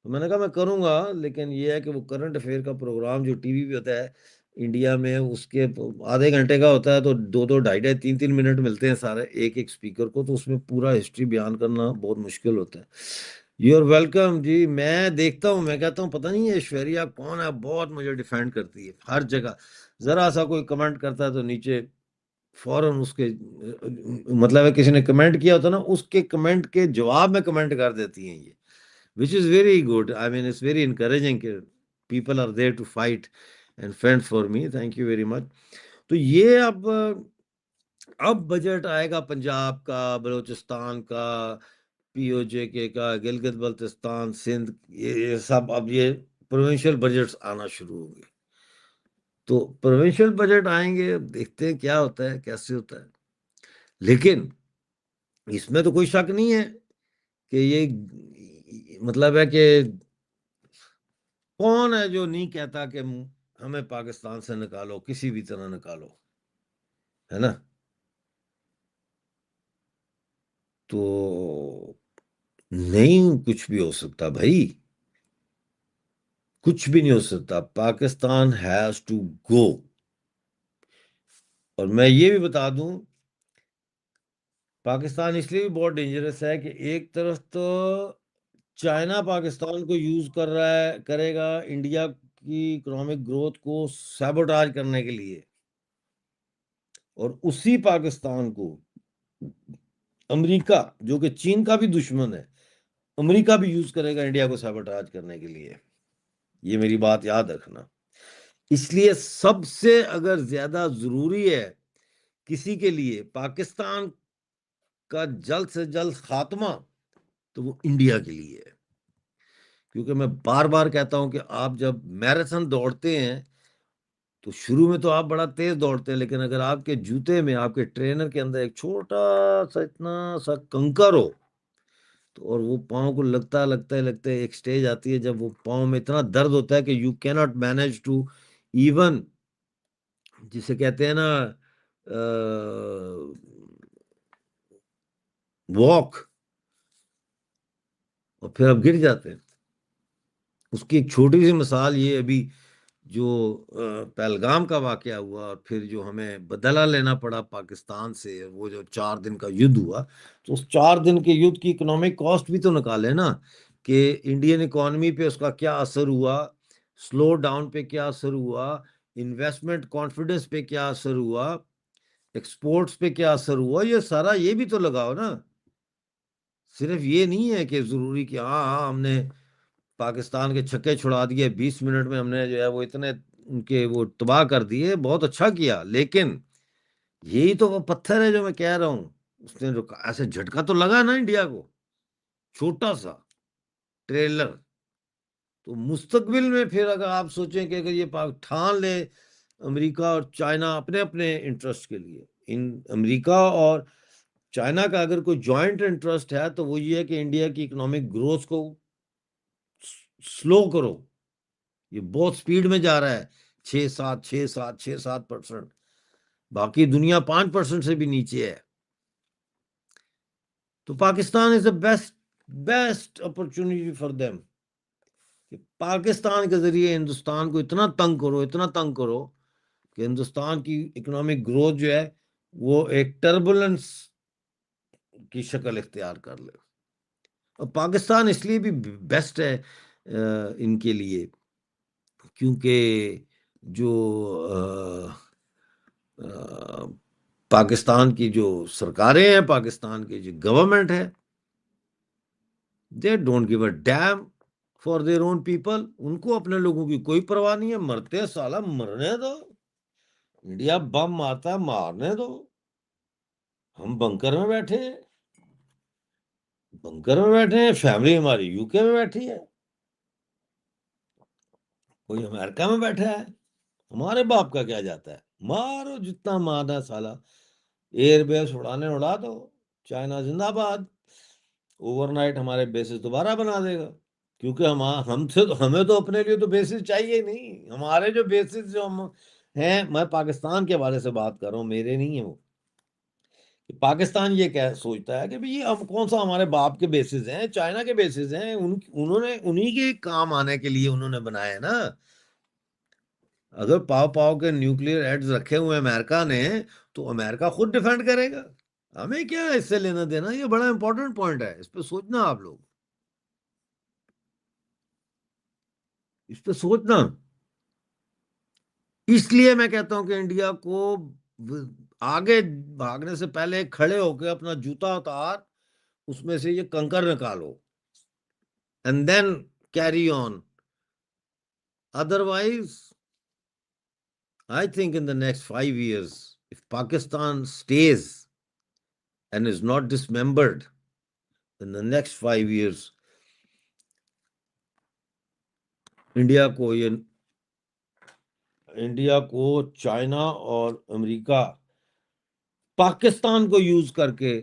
تو میں نے کہا میں کروں گا، لیکن یہ ہے کہ وہ کرنٹ افیئر کا پروگرام جو ٹی وی پہ ہوتا ہے انڈیا میں، اس کے آدھے گھنٹے کا ہوتا ہے، تو 2 2 2.5 3 منٹ ملتے ہیں سارے ایک اسپیکر کو، تو اس میں پورا ہسٹری بیان کرنا بہت مشکل ہوتا ہے۔ یو آر ویلکم جی، میں دیکھتا ہوں، میں کہتا ہوں پتہ نہیں یہ ایشوریا کون ہے، بہت مجھے ڈیفینڈ کرتی ہے ہر جگہ، ذرا سا کوئی کمنٹ کرتا ہے تو نیچے فوراً اس کے مطلب ہے کسی نے کمنٹ کیا ہوتا نا، اس کے کمنٹ کے جواب میں کمنٹ کر دیتی ہیں یہ، which is very good. I mean, it's very encouraging کہ people are there to fight and fend for me. Thank you very much. تو یہ اب بجٹ آئے گا پنجاب کا، بلوچستان کا، پی او جے کے کا، گلگت بلتستان، سندھ، یہ سب اب یہ پروونشل بجٹس آنا شروع ہوں گے، تو پروونشل بجٹ آئیں گے، دیکھتے ہیں کیا ہوتا ہے، کیسے ہوتا ہے، لیکن اس میں تو کوئی شک نہیں ہے کہ یہ مطلب ہے کہ کون ہے جو نہیں کہتا کہ ہمیں پاکستان سے نکالو، کسی بھی طرح نکالو، ہے نا؟ تو نہیں کچھ بھی ہو سکتا بھائی، کچھ بھی نہیں ہو سکتا، پاکستان ہیز ٹو گو۔ اور میں یہ بھی بتا دوں، پاکستان اس لیے بھی بہت ڈینجرس ہے کہ ایک طرف تو چائنا پاکستان کو یوز کرے گا انڈیا کی اکنامک گروتھ کو سیبوٹاج کرنے کے لیے، اور اسی پاکستان کو امریکہ جو کہ چین کا بھی دشمن ہے، امریکہ بھی یوز کرے گا انڈیا کو سیبوٹاج کرنے کے لیے، یہ میری بات یاد رکھنا۔ اس لیے سب سے اگر زیادہ ضروری ہے کسی کے لیے پاکستان کا جلد سے جلد خاتمہ، تو وہ انڈیا کے لیے ہے، کیونکہ میں بار بار کہتا ہوں کہ آپ جب میراتھن دوڑتے ہیں تو شروع میں تو آپ بڑا تیز دوڑتے ہیں، لیکن اگر آپ کے جوتے میں، آپ کے ٹرینر کے اندر ایک چھوٹا سا اتنا سا کنکر ہو، تو اور وہ پاؤں کو لگتا ہے ایک سٹیج آتی ہے جب وہ پاؤں میں اتنا درد ہوتا ہے کہ یو کی ناٹ مینج ٹو ایون، جسے کہتے ہیں نا واک، اور پھر آپ گر جاتے ہیں۔ اس کی ایک چھوٹی سی مثال یہ ابھی جو پہلگام کا واقعہ ہوا، اور پھر جو ہمیں بدلہ لینا پڑا پاکستان سے، وہ جو 4 دن کا یدھ ہوا، تو اس 4 دن کے یدھ کی اکنامک کاسٹ بھی تو نکالے نا، کہ انڈین اکانومی پہ اس کا کیا اثر ہوا، سلو ڈاؤن پہ کیا اثر ہوا، انویسٹمنٹ کانفیڈنس پہ کیا اثر ہوا، ایکسپورٹس پہ کیا اثر ہوا، یہ سارا یہ بھی تو لگاؤ نا۔ صرف یہ نہیں ہے کہ ضروری کہ ہاں ہم نے پاکستان کے چھکے چھڑا دیے، 20 منٹ میں ہم نے جو ہے وہ اتنے ان کے وہ تباہ کر دیے، بہت اچھا کیا، لیکن یہی تو وہ پتھر ہے جو میں کہہ رہا ہوں، اس نے ایسے جھٹکا تو لگا نا انڈیا کو، چھوٹا سا ٹریلر. تو مستقبل میں پھر اگر آپ سوچیں کہ اگر یہ ٹھان لے امریکہ اور چائنا اپنے اپنے انٹرسٹ کے لیے، امریکہ اور چائنا کا اگر کوئی جوائنٹ انٹرسٹ ہے تو وہ یہ ہے کہ انڈیا کی اکنامک گروتھ کو سلو کرو. یہ بہت سپیڈ میں جا رہا ہے، 6-7%. باقی دنیا 5% سے بھی نیچے ہے. تو Pakistan is the best opportunity for them کہ پاکستان کے ذریعے ہندوستان کو اتنا تنگ کرو کہ ہندوستان کی اکنامک گروتھ جو ہے وہ ایک ٹربولنس کی شکل اختیار کر لے. اور پاکستان اس لیے بھی بیسٹ ہے ان کے لیے کیونکہ جو پاکستان کی جو سرکاریں ہیں، پاکستان کی جو گورنمنٹ ہے، they don't give a damn for their own people. ان کو اپنے لوگوں کی کوئی پرواہ نہیں ہے، مرتے سالہ مرنے دو، انڈیا بم مارتا ہے مارنے دو، ہم بنکر میں بیٹھے ہیں، فیملی ہماری یو کے میں بیٹھی ہے، کوئی امریکہ میں بیٹھا ہے، ہمارے باپ کا کیا جاتا ہے، مارو جتنا مارنا سالہ، ایئر بیس اڑانے اڑا دو، چائنا زندہ باد. اوور نائٹ ہمارے بیسز دوبارہ بنا دے گا، کیونکہ ہمیں تو اپنے لیے تو بیسز چاہیے نہیں. ہمارے جو بیسز جو ہم ہیں، میں پاکستان کے بارے سے بات کر رہا ہوں، میرے نہیں ہیں وہ. پاکستان یہ سوچتا ہے کہ یہ کون سا ہمارے باپ کے بیسز ہیں، چائنا کے بیسز ہیں، انہوں نے انہی کے کام آنے کے لیے انہوں نے بنائے نا. اگر پاؤ کے نیوکلیئر ایڈز رکھے ہوئے امریکہ نے تو امریکہ خود ڈیفینڈ کرے گا، ہمیں کیا اس سے لینا دینا. یہ بڑا امپورٹنٹ پوائنٹ ہے، اس پہ سوچنا، آپ لوگ اس پہ سوچنا. اس لیے میں کہتا ہوں کہ انڈیا کو آگے بھاگنے سے پہلے کھڑے ہو کے اپنا جوتا اتار، اس میں سے یہ کنکر نکالو and then carry on. Otherwise, I think in the next 5 years, if Pakistan stays and is not dismembered, in the next 5 years, India کو چائنا اور امریکہ پاکستان کو یوز کر کے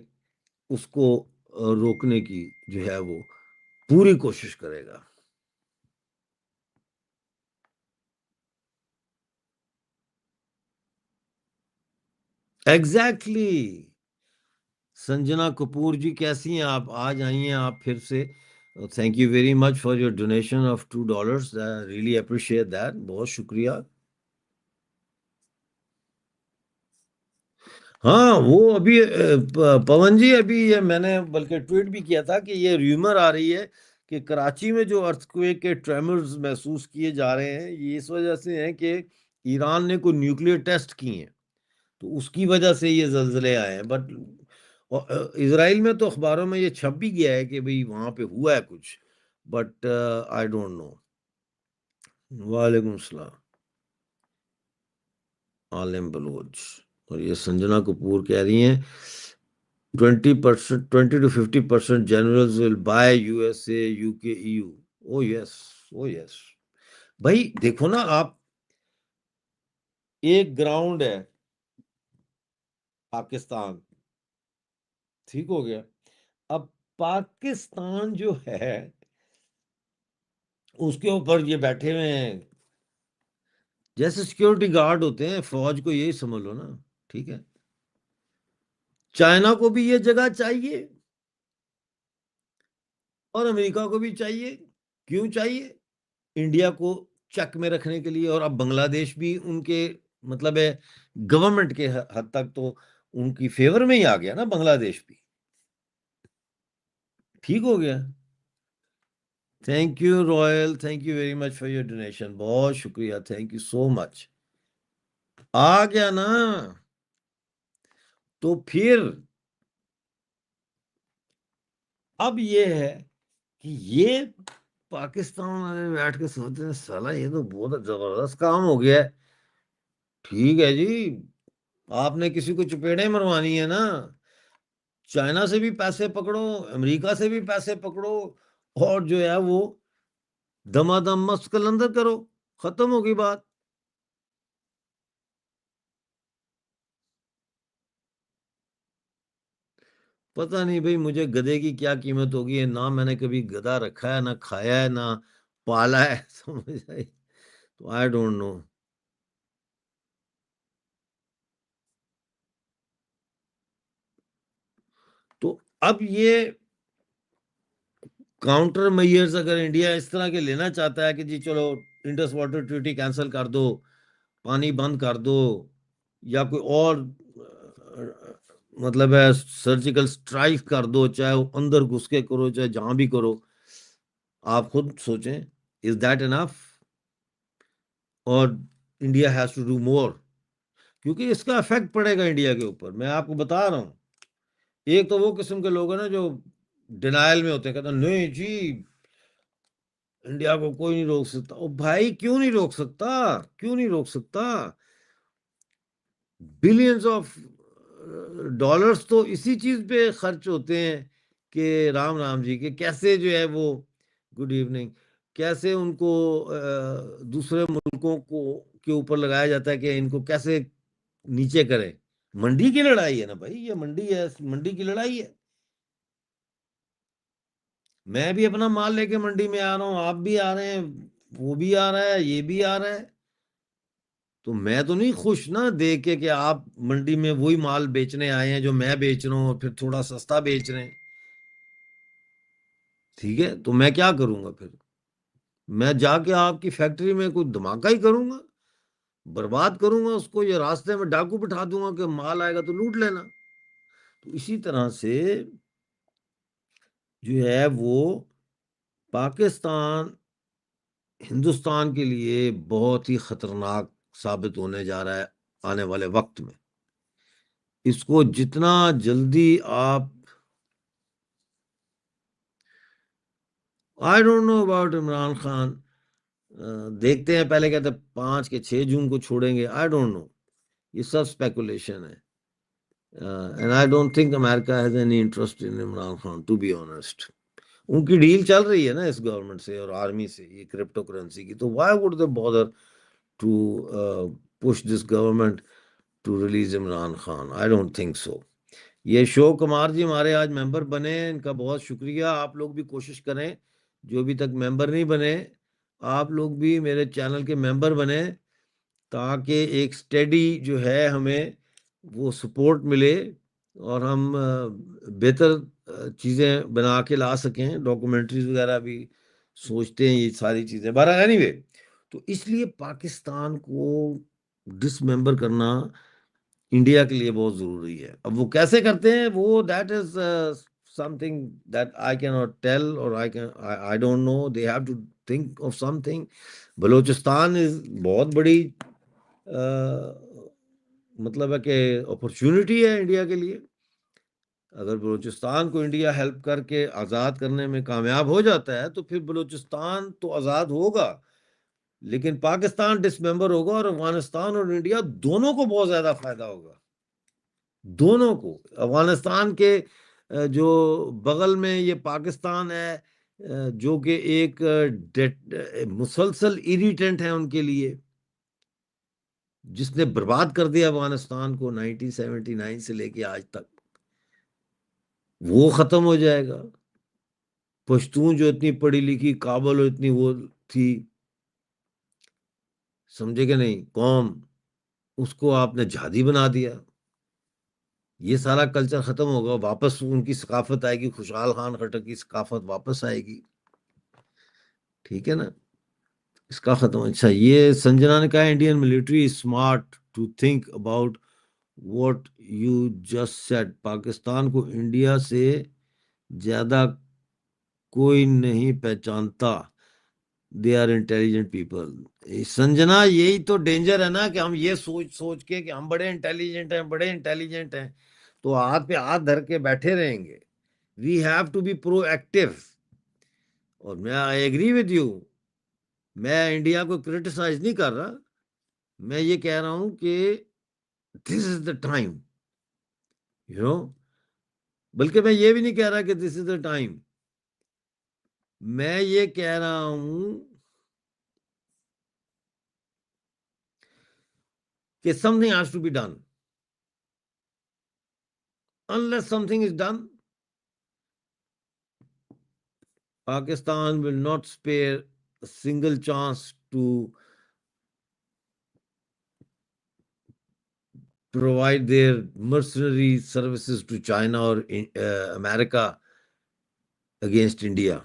اس کو روکنے کی جو ہے وہ پوری کوشش کرے گا. ایگزیکٹلی. سنجنا کپور جی کیسی ہیں آپ؟ آج آئی ہیں آپ پھر سے. Thank you very much for your donation of $2. Really appreciate that. بہت شکریہ. ہاں وہ ابھی پون جی ابھی یہ میں نے بلکہ ٹویٹ بھی کیا تھا کہ یہ ریومر آ رہی ہے کہ کراچی میں جو ارتھ کویک کے ٹریمرز محسوس کیے جا رہے ہیں، یہ اس وجہ سے ہیں کہ ایران نے کوئی نیوکلیئر ٹیسٹ کیے ہیں، تو اس کی وجہ سے یہ زلزلے آئے ہیں. بٹ اسرائیل میں تو اخباروں میں یہ چھپ بھی گیا ہے کہ بھئی وہاں پہ ہوا ہے کچھ، بٹ آئی ڈونٹ نو. وعلیکم السلام. عالم بلوچ. اور یہ سنجنا کپور کہہ رہی ہیں 20% to 50% generals will buy USA, UK, EU. Oh yes, oh yes. بھائی دیکھو نا آپ، ایک گراؤنڈ ہے پاکستان، ٹھیک ہو گیا. اب پاکستان جو ہے اس کے اوپر یہ بیٹھے ہوئے ہیں جیسے سیکیورٹی گارڈ ہوتے ہیں، فوج کو یہی سمجھ لو نا، ٹھیک ہے. چائنا کو بھی یہ جگہ چاہیے اور امریکہ کو بھی چاہیے. کیوں چاہیے؟ انڈیا کو چک میں رکھنے کے لیے. اور اب بنگلہ دیش بھی ان کے مطلب ہے گورنمنٹ کے حد تک تو ان کی فیور میں ہی آ گیا نا بنگلہ دیش بھی. ٹھیک ہو گیا. Thank you Royal, thank you very much for your donation. بہت شکریہ، تھینک یو سو مچ. آ گیا نا. تو پھر اب یہ ہے کہ یہ پاکستان والے بیٹھ کے سوچتے ہیں سالا یہ تو بہت زبردست کام ہو گیا ہے. ٹھیک ہے جی، آپ نے کسی کو چپیڑیں مروانی ہے نا، چائنا سے بھی پیسے پکڑو، امریکہ سے بھی پیسے پکڑو، اور جو ہے وہ دما دم مست کلندر کرو، ختم ہوگی بات. پتہ نہیں بھائی مجھے گدھے کی کیا قیمت ہوگی، نہ میں نے کبھی گدھا رکھا ہے، نہ کھایا ہے، نہ پالا ہے. سمجھ آئی؟ تو آئی ڈونٹ نو. تو اب یہ کاؤنٹر میئرز اگر انڈیا اس طرح کے لینا چاہتا ہے کہ جی چلو انڈس واٹر ٹریٹی کینسل کر دو، پانی بند کر دو، یا کوئی اور مطلب ہے سرجیکل سٹرائک کر دو، چاہے وہ اندر گھس کے کرو چاہے جہاں بھی کرو، آپ خود سوچیں از دیٹ انف؟ اور India has to do more, کیونکہ اس کا افیکٹ پڑے گا انڈیا کے اوپر. میں آپ کو بتا رہا ہوں، ایک تو وہ قسم کے لوگ ہیں نا جو ڈینائل میں ہوتے ہیں، کہتے ہیں نہیں جی انڈیا کو کوئی نہیں روک سکتا. او بھائی کیوں نہیں روک سکتا؟ کیوں نہیں روک سکتا؟ بلینز آف ڈالرز تو اسی چیز پہ خرچ ہوتے ہیں کہ رام رام جی کے کیسے جو ہے وہ گڈ ایوننگ، کیسے ان کو دوسرے ملکوں کو کے اوپر لگایا جاتا ہے کہ ان کو کیسے نیچے کریں. منڈی کی لڑائی ہے نا بھائی، یہ منڈی ہے، منڈی کی لڑائی ہے. میں بھی اپنا مال لے کے منڈی میں آ رہا ہوں، آپ بھی آ رہے ہیں، وہ بھی آ رہا ہے، یہ بھی آ رہا ہے. تو میں تو نہیں خوش نا دیکھ کے کہ آپ منڈی میں وہی مال بیچنے آئے ہیں جو میں بیچ رہا ہوں اور پھر تھوڑا سستا بیچ رہے ہیں. ٹھیک ہے، تو میں کیا کروں گا پھر؟ میں جا کے آپ کی فیکٹری میں کوئی دھماکہ ہی کروں گا، برباد کروں گا اس کو، یا راستے میں ڈاکو بٹھا دوں گا کہ مال آئے گا تو لوٹ لینا. تو اسی طرح سے جو ہے وہ پاکستان ہندوستان کے لیے بہت ہی خطرناک ثابت ہونے جا رہا ہے آنے والے وقت میں. اس کو جتنا جلدی آپ I don't know about Imran Khan, دیکھتے ہیں، پہلے کہتے 5 کے 6 جون کو چھوڑیں گے، آئی ڈونٹ نو، یہ سب اسپیکولیشن ہے. And I don't think America has any interest in Imran Khan to be honest. ان کی ڈیل چل رہی ہے نا اس گورنمنٹ سے اور آرمی سے یہ کرپٹو کرنسی کی، تو why would they bother to push this government to release عمران خان؟ I don't think so. یہ شو کمار جی ہمارے آج ممبر بنے، ان کا بہت شکریہ. آپ لوگ بھی کوشش کریں، جو ابھی تک ممبر نہیں بنے آپ لوگ بھی میرے چینل کے ممبر بنے، تاکہ ایک سٹیڈی جو ہے ہمیں وہ سپورٹ ملے اور ہم بہتر چیزیں بنا کے لا سکیں. ڈاکومنٹریز وغیرہ بھی سوچتے ہیں یہ ساری چیزیں. بہرحال اینی وے، تو اس لیے پاکستان کو ڈس ممبر کرنا انڈیا کے لیے بہت ضروری ہے. اب وہ کیسے کرتے ہیں وہ that is something that I can not tell, اور I don't know, they have to think of something. Balochistan بہت بڑی مطلب ہے کہ اپرچونٹی ہے انڈیا کے لیے. اگر بلوچستان کو انڈیا ہیلپ کر کے آزاد کرنے میں کامیاب ہو جاتا ہے تو پھر بلوچستان تو آزاد ہوگا، لیکن پاکستان ڈس ممبر ہوگا، اور افغانستان اور انڈیا دونوں کو بہت زیادہ فائدہ ہوگا. دونوں کو. افغانستان کے جو بغل میں یہ پاکستان ہے، جو کہ ایک مسلسل اریٹنٹ ہے ان کے لیے، جس نے برباد کر دیا افغانستان کو 1979 سے لے کے آج تک، وہ ختم ہو جائے گا. پشتون جو اتنی پڑھی لکھی کابل اور اتنی وہ تھی، سمجھے کہ نہیں، قوم، اس کو آپ نے جہادی بنا دیا. یہ سارا کلچر ختم ہوگا، واپس ان کی ثقافت آئے گی، خوشحال خان خٹک کی ثقافت واپس آئے گی. ٹھیک ہے نا، اس کا ختم. اچھا، یہ سنجنا نے کہا Indian military smart to think about what you just said. Pakistan کو انڈیا سے زیادہ کوئی نہیں پہچانتا، they are intelligent people. Sanjana یہی تو ڈینجر ہے نا کہ ہم یہ سوچ سوچ کے کہ ہم بڑے انٹیلیجنٹ ہیں، بڑے انٹیلیجنٹ ہیں، تو ہاتھ پہ ہاتھ دھر کے بیٹھے رہیں گے. We have to be proactive. اور میں آئی ایگری ود یو، میں انڈیا کو کرٹیسائز نہیں کر رہا، میں یہ کہہ رہا ہوں کہ دس از دا ٹائم، یو نو، بلکہ میں یہ بھی نہیں کہہ رہا کہ دس از دا ٹائم، میں یہ کہہ رہا ہوں کہ something has to be done. Unless something is done, Pakistan will not spare a single chance to provide their mercenary services to China or America against India.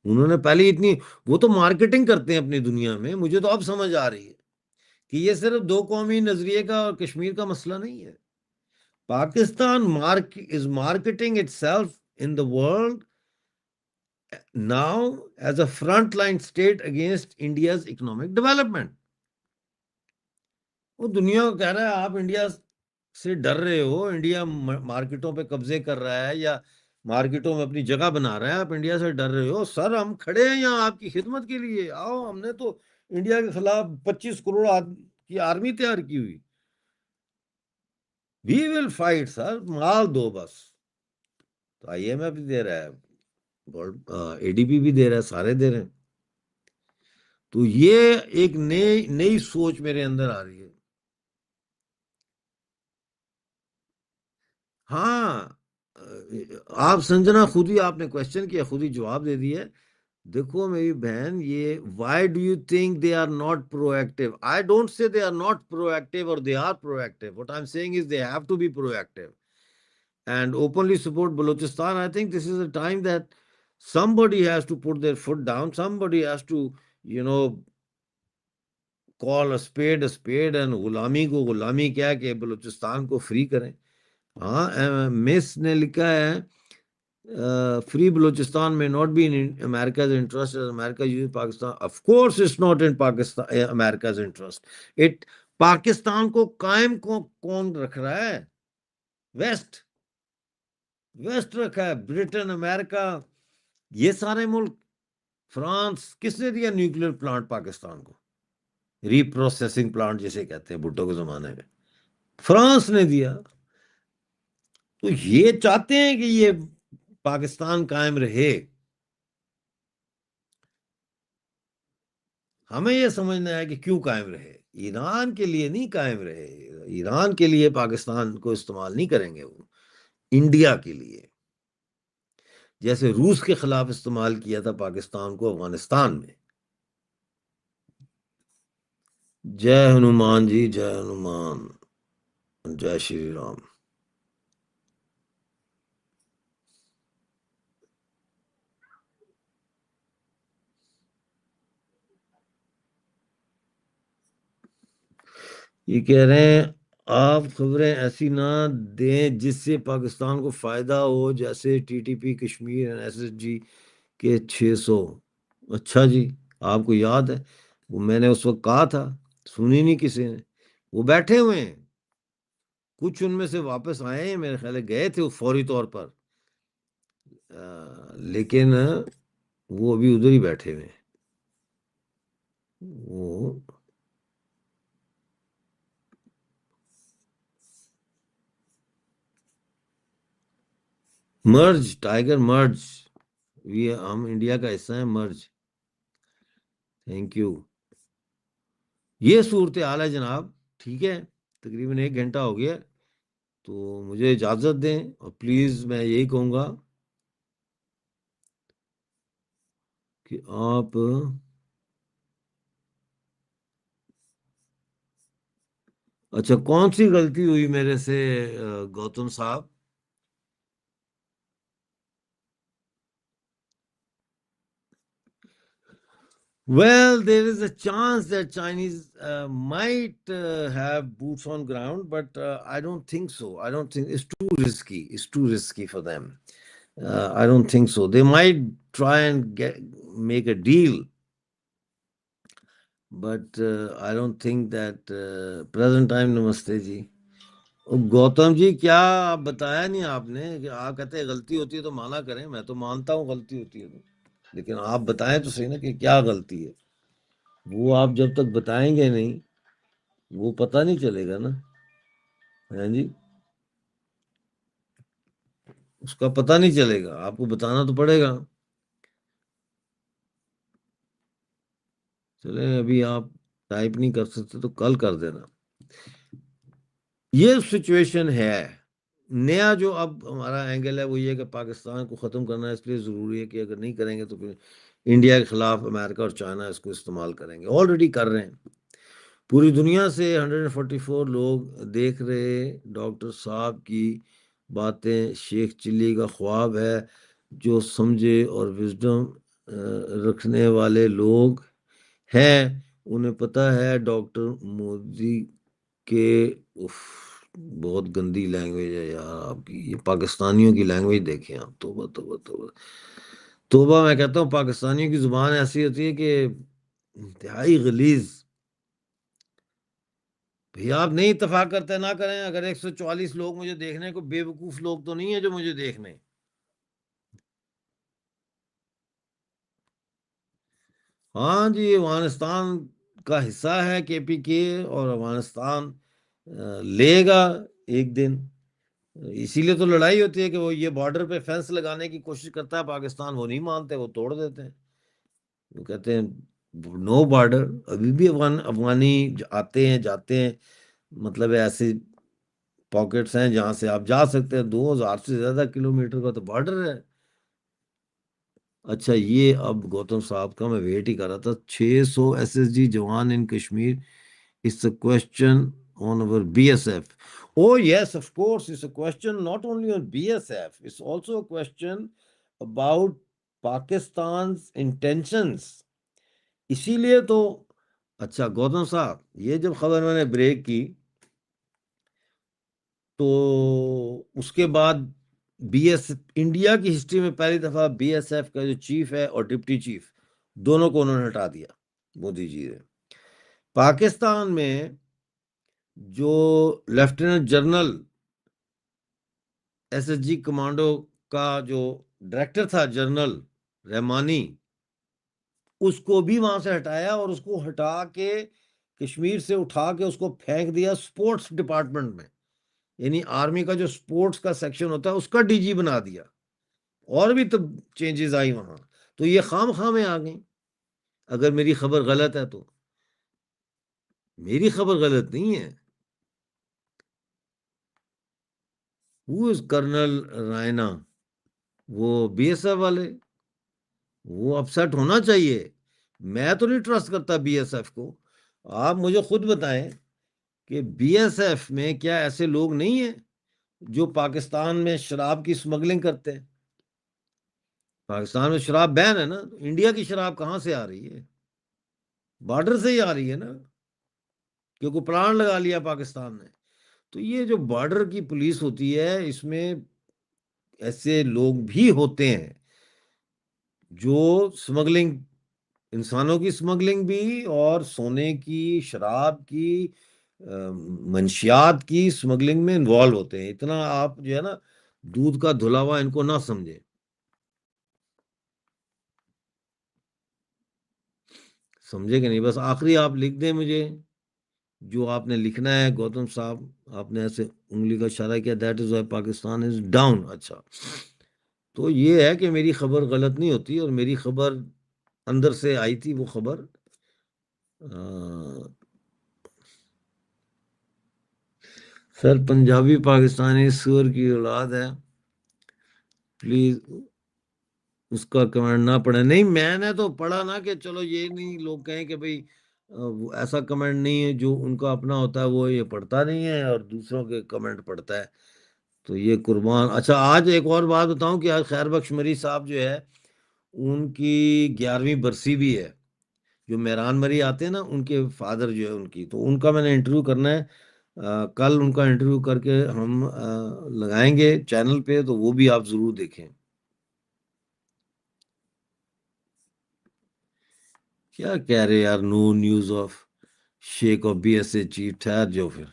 انہوں نے پہلے اتنی، وہ تو مارکیٹنگ کرتے ہیں اپنی دنیا میں. مجھے تو اب سمجھ آ رہی ہے کہ یہ صرف دو قومی نظریے کا اور کشمیر کا مسئلہ نہیں ہے. Pakistan is marketing itself in the world now as a frontline state against India's economic development. وہ دنیا کو کہہ رہا ہے آپ انڈیا سے ڈر رہے ہو، انڈیا مارکیٹوں پہ قبضے کر رہا ہے یا مارکیٹوں میں اپنی جگہ بنا رہا ہے، آپ انڈیا سے ڈر رہے ہو. سر ہم کھڑے ہیں یہاں آپ کی خدمت کے لیے، آؤ. ہم نے تو انڈیا کے خلاف 25 کروڑ کی آرمی تیار کی ہوئی. وی ول فائٹ سر، مال دو بس. تو آئی ایم ایف بھی دے رہا ہے، اے ڈی بی بھی دے رہا ہے، سارے دے رہے ہیں. تو یہ ایک نئی سوچ میرے اندر آ رہی ہے. ہاں آپ سنجنا خود ہی آپ نے کوشچن کیا، خود ہی جواب دے دیا. دیکھو میری بہن، یہ why do you think they are not proactive? I don't say they are not proactive اور they are proactive. What I am seeing is they have to be proactive and openly support Balochistan. I think this is a time that somebody has to put their foot down, somebody has to, you know, call a spade and غلامی کو غلامی کیا کہ بلوچستان کو free کریں. ہاں مس نے لکھا ہے free Balochistan may not be in America's interest as America using Pakistan. Of course it's not in Pakistan America's interest. Pakistan کو قائم کون رکھ رہا ہے؟ ویسٹ رکھا ہے، برٹن، امریکہ، یہ سارے ملک. فرانس کس نے دیا نیوکلیر پلانٹ پاکستان کو؟ ری پروسیسنگ پلانٹ جسے کہتے ہیں بھٹو کے زمانے میں، فرانس نے دیا. تو یہ چاہتے ہیں کہ یہ پاکستان قائم رہے. ہمیں یہ سمجھنا ہے کہ کیوں قائم رہے. ایران کے لیے نہیں قائم رہے، ایران کے لیے پاکستان کو استعمال نہیں کریں گے، وہ انڈیا کے لیے، جیسے روس کے خلاف استعمال کیا تھا پاکستان کو افغانستان میں. جے ہنومان جی، جے ہنومان، جے شری رام. یہ کہہ رہے ہیں آپ خبریں ایسی نہ دیں جس سے پاکستان کو فائدہ ہو، جیسے T T P Kashmir S S G کے 600. اچھا جی، آپ کو یاد ہے وہ میں نے اس وقت کہا تھا، سنی نہیں کسی نے. وہ بیٹھے ہوئے ہیں، کچھ ان میں سے واپس آئے ہیں، میرے خیال گئے تھے فوری طور پر، لیکن وہ ابھی ادھر ہی بیٹھے ہوئے ہیں. وہ مرج، ٹائیگر مرج، ہم انڈیا کا حصہ ہیں. مرج، تھینک یو. یہ صورتحال ہے جناب. ٹھیک ہے، تقریباً 1 گھنٹہ ہو گیا، تو مجھے اجازت دیں، اور پلیز میں یہی کہوں گا کہ آپ اچھا کون سی غلطی ہوئی میرے سے گوتم صاحب؟ Well, there is a chance that Chinese might have boots on ground, but I don't think so. I don't think it's too risky. It's too risky for them. I don't think so. They might try and make a deal, but I don't think that present time. Namaste ji. Gautam جی کیا آپ بتایا نہیں آپ نے کہ آپ کہتے ہیں غلطی ہوتی ہے تو مانا کریں. میں تو مانتا ہوں غلطی ہوتی ہے. لیکن آپ بتائیں تو صحیح نا کہ کیا غلطی ہے. وہ آپ جب تک بتائیں گے نہیں وہ پتہ نہیں چلے گا نا. ہاں جی، اس کا پتہ نہیں چلے گا، آپ کو بتانا تو پڑے گا. چلیں ابھی آپ ٹائپ نہیں کر سکتے تو کل کر دینا. یہ سچویشن ہے. نیا جو اب ہمارا اینگل ہے وہ یہ کہ پاکستان کو ختم کرنا ہے، اس لیے ضروری ہے کہ اگر نہیں کریں گے تو پھر انڈیا کے خلاف امریکہ اور چائنا اس کو استعمال کریں گے. آلریڈی کر رہے ہیں. پوری دنیا سے 144 لوگ دیکھ رہے. ڈاکٹر صاحب کی باتیں شیخ چلی کا خواب ہے. جو سمجھے اور وزڈم رکھنے والے لوگ ہیں انہیں پتہ ہے ڈاکٹر مودی کے بہت گندی لینگویج ہے یار آپ کی. یہ پاکستانیوں کی لینگویج دیکھیں آپ. توبہ توبہ توبہ توبہ. میں کہتا ہوں پاکستانیوں کی زبان ایسی ہوتی ہے کہ انتہائی غلیظ. بھئی آپ نہیں اتفاق کرتے نہ کریں. اگر 144 لوگ مجھے دیکھنے کو بے وقوف لوگ تو نہیں ہیں جو مجھے دیکھنے. ہاں جی، افغانستان کا حصہ ہے کے پی کے، اور افغانستان لے گا ایک دن. اسی لیے تو لڑائی ہوتی ہے کہ وہ یہ بارڈر پہ فینس لگانے کی کوشش کرتا ہے پاکستان. وہ نہیں مانتے، وہ توڑ دیتے ہیں. وہ کہتے ہیں نو بارڈر. ابھی بھی افغانی آتے ہیں جاتے ہیں. مطلب ایسے پاکٹس ہیں جہاں سے آپ جا سکتے ہیں. 2000 سے زیادہ کلومیٹر کا تو بارڈر ہے. اچھا یہ اب گوتم صاحب کا میں ویٹ ہی کر رہا تھا. 600 ایس ایس جی جوان ان Kashmir. It's a question on our BSF. Oh yes, of course, it's a question not only on BSF, it's also a question about Pakistan's intentions. اسی لیے تو اچھا گوتم صاحب یہ جب خبر میں نے بریک کی تو اس کے بعد بی ایس انڈیا کی ہسٹری میں پہلی دفعہ بی ایس ایف کا جو چیف ہے اور ڈپٹی چیف دونوں کو انہوں نے ہٹا دیا مودی جی نے. پاکستان میں جو lieutenant general S S G commando کا جو ڈائریکٹر تھا جنرل رحمانی، اس کو بھی وہاں سے ہٹایا اور اس کو ہٹا کے کشمیر سے اٹھا کے اس کو پھینک دیا سپورٹس ڈپارٹمنٹ میں. یعنی آرمی کا جو سپورٹس کا سیکشن ہوتا ہے اس کا ڈی جی بنا دیا. اور بھی تو چینجز آئی وہاں. تو یہ خام میں آ گئیں. اگر میری خبر غلط ہے تو میری خبر غلط نہیں ہے. وہ کرنل رائنا وہ بی ایس ایف والے وہ اپسیٹ ہونا چاہیے. میں تو نہیں ٹرسٹ کرتا بی ایس ایف کو. آپ مجھے خود بتائیں کہ بی ایس ایف میں کیا ایسے لوگ نہیں ہیں جو پاکستان میں شراب کی اسمگلنگ کرتے ہیں. پاکستان میں شراب بین ہے نا. انڈیا کی شراب کہاں سے آ رہی ہے؟ بارڈر سے ہی آ رہی ہے نا، کیونکہ پلان لگا لیا پاکستان نے. تو یہ جو بارڈر کی پولیس ہوتی ہے اس میں ایسے لوگ بھی ہوتے ہیں جو اسمگلنگ، انسانوں کی اسمگلنگ بھی اور سونے کی شراب کی منشیات کی اسمگلنگ میں انوالو ہوتے ہیں. اتنا آپ جو ہے نا دودھ کا دھلا ہوا ان کو نہ سمجھے. سمجھے کہ نہیں؟ بس آخری آپ لکھ دیں مجھے جو آپ نے لکھنا ہے گوتم صاحب. آپ نے ایسے انگلی کا اشارہ کیا that is why Pakistan is down. اچھا تو یہ ہے کہ میری خبر غلط نہیں ہوتی اور میری خبر اندر سے آئی تھی. وہ خبر سر پنجابی پاکستانی سور کی اولاد ہے، پلیز اس کا کمنٹ نہ پڑھیں. نہیں میں نے تو پڑھا نا کہ چلو یہ نہیں لوگ کہیں کہ بھئی ایسا کمنٹ نہیں ہے جو ان کا اپنا ہوتا ہے وہ یہ پڑھتا نہیں ہے اور دوسروں کے کمنٹ پڑھتا ہے. تو یہ قربان. اچھا آج ایک اور بات بتاؤں کہ آج خیر بخش مری صاحب جو ہے ان کی 11ویں برسی بھی ہے. جو مہران مری آتے ہیں نا ان کے فادر جو ہے ان کی، تو ان کا میں نے انٹرویو کرنا ہے. کل ان کا انٹرویو کر کے ہم لگائیں گے چینل پہ، تو وہ بھی آپ ضرور دیکھیں. کیا کہہ رہے یار؟ نو نیوز آف شیخ اور بی ایس اے چیف. ٹھہر جو پھر